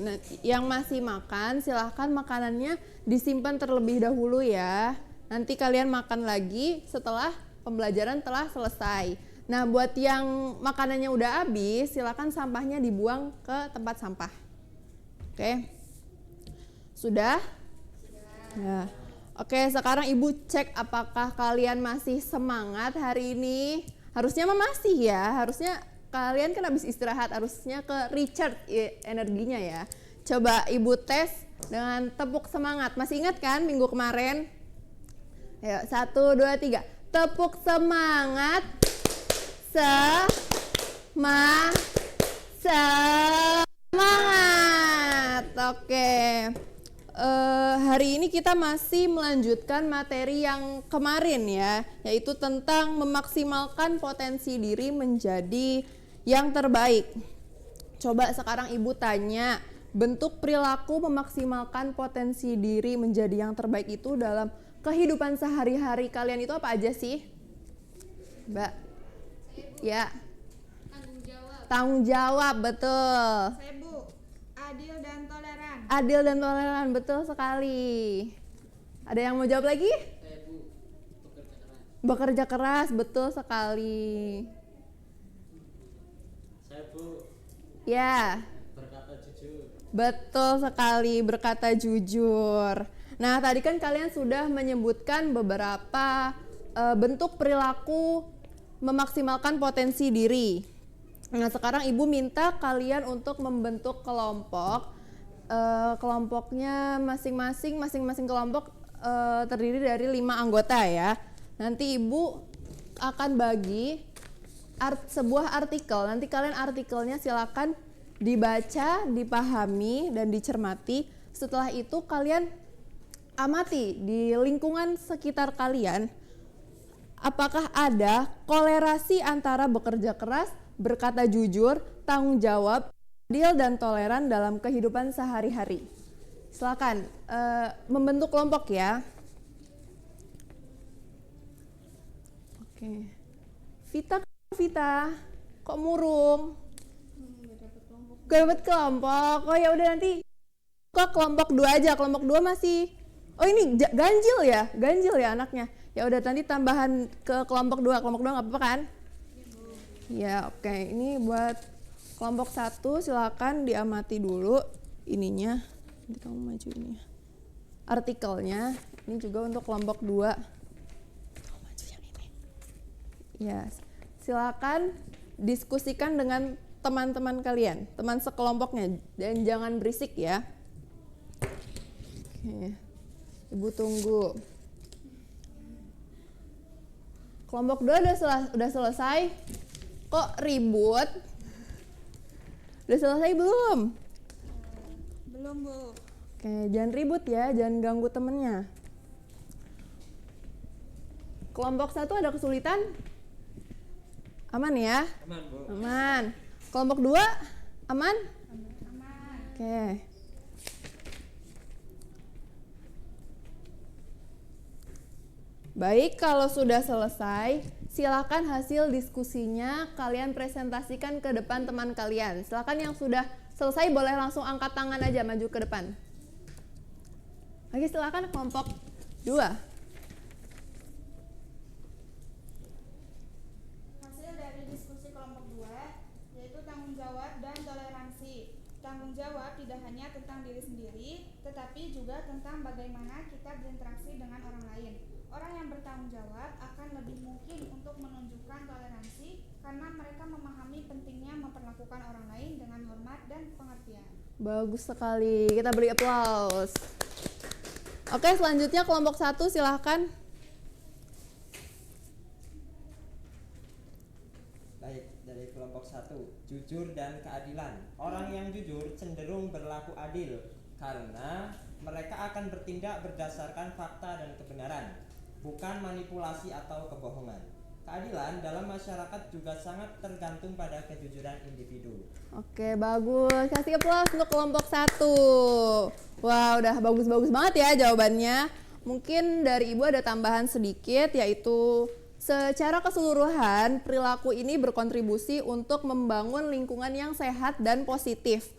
Nah, yang masih makan silahkan makanannya disimpan terlebih dahulu ya. Nanti kalian makan lagi setelah pembelajaran telah selesai. Nah, buat yang makanannya udah habis, silakan sampahnya dibuang ke tempat sampah. Oke. Sudah? Ya. Oke, sekarang Ibu cek apakah kalian masih semangat hari ini. Harusnya masih ya. Harusnya kalian kan habis istirahat, harusnya ke recharge energinya ya. Coba Ibu tes dengan tepuk semangat. Masih ingat kan minggu kemarin? Ayo, 1, 2, 3. Tepuk semangat. Semangat. Oke. Hari ini kita masih melanjutkan materi yang kemarin ya, yaitu tentang memaksimalkan potensi diri menjadi yang terbaik. Coba sekarang Ibu tanya, bentuk perilaku memaksimalkan potensi diri menjadi yang terbaik itu dalam kehidupan sehari-hari kalian itu apa aja sih? Mbak? Ya. Tanggung jawab, betul. Saya Bu, adil dan toleran. Adil dan toleran, betul sekali. Ada yang mau jawab lagi? Saya Bu, bekerja keras, betul sekali. Saya Bu. Ya. Berkata jujur. Betul sekali, berkata jujur. Nah, tadi kan kalian sudah menyebutkan beberapa bentuk perilaku memaksimalkan potensi diri. Nah, sekarang Ibu minta kalian untuk membentuk kelompok. Kelompoknya masing-masing kelompok terdiri dari 5 anggota ya. Nanti Ibu akan bagi sebuah artikel. Nanti kalian artikelnya silakan dibaca, dipahami, dan dicermati. Setelah itu kalian amati di lingkungan sekitar kalian, apakah ada kolerasi antara bekerja keras, berkata jujur, tanggung jawab, adil dan toleran dalam kehidupan sehari-hari. Silakan membentuk kelompok ya. Oke. Vita, kok murung? Gak dapat kelompok. Oh ya udah, nanti kok kelompok 2 aja. Kelompok 2 masih. Oh ini ganjil ya anaknya. Ya udah, nanti tambahan ke kelompok 2. Kelompok 2 nggak apa-apa kan? Ya oke. Ini buat kelompok 1 silakan diamati dulu ininya. Nanti kamu maju ini. Artikelnya. Ini juga untuk kelompok 2. Kamu maju yang ini. Ya, silakan diskusikan dengan teman-teman kalian, teman sekelompoknya, dan jangan berisik ya. Oke. Ibu tunggu. Kelompok 2 udah selesai. Kok ribut? Udah selesai belum? Belum Bu. Oke, jangan ribut ya, jangan ganggu temennya. Kelompok 1 ada kesulitan? Aman ya? Aman Bu. Aman. Kelompok 2 aman? Aman. Oke. Baik, kalau sudah selesai, silakan hasil diskusinya kalian presentasikan ke depan teman kalian. Silakan yang sudah selesai boleh langsung angkat tangan aja, maju ke depan. Lagi silakan kelompok 2. Hasil dari diskusi kelompok 2 yaitu tanggung jawab dan toleransi. Tanggung jawab tidak hanya tentang diri sendiri, tetapi juga tentang bagaimana kita berinteraksi dengan orang lain. Orang yang bertanggung jawab akan lebih mungkin untuk menunjukkan toleransi karena mereka memahami pentingnya memperlakukan orang lain dengan hormat dan pengertian. Bagus sekali, kita beri aplaus. Oke, selanjutnya kelompok 1 silahkan. Baik, dari kelompok 1, jujur dan keadilan. Orang yang jujur cenderung berlaku adil karena mereka akan bertindak berdasarkan fakta dan kebenaran, bukan manipulasi atau kebohongan. keadilan dalam masyarakat juga sangat tergantung pada kejujuran individu. Oke, bagus. Kasih aplaus untuk kelompok 1. Wah, udah bagus-bagus banget ya jawabannya. Mungkin dari Ibu ada tambahan sedikit, yaitu secara keseluruhan perilaku ini berkontribusi untuk membangun lingkungan yang sehat dan positif,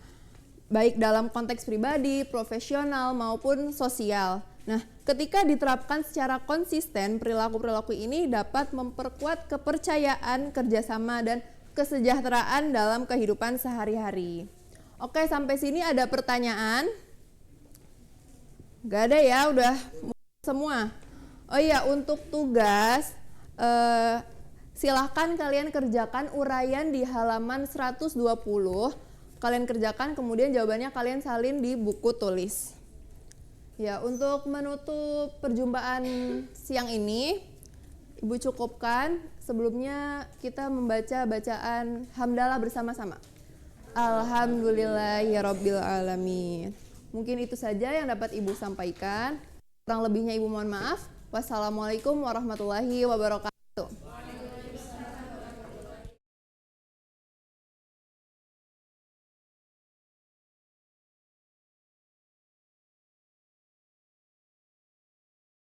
baik dalam konteks pribadi, profesional, maupun sosial. Nah, ketika diterapkan secara konsisten, perilaku-perilaku ini dapat memperkuat kepercayaan, kerjasama, dan kesejahteraan dalam kehidupan sehari-hari. Oke, sampai sini ada pertanyaan? Gak ada ya, udah semua. Oh iya, untuk tugas, silahkan kalian kerjakan uraian di halaman 120. Kalian kerjakan, kemudian jawabannya kalian salin di buku tulis. Ya, untuk menutup perjumpaan siang ini, Ibu cukupkan. Sebelumnya kita membaca bacaan hamdalah bersama-sama. Alhamdulillahirabbil alamin. Mungkin itu saja yang dapat Ibu sampaikan. Kurang lebihnya Ibu mohon maaf. Wassalamualaikum warahmatullahi wabarakatuh.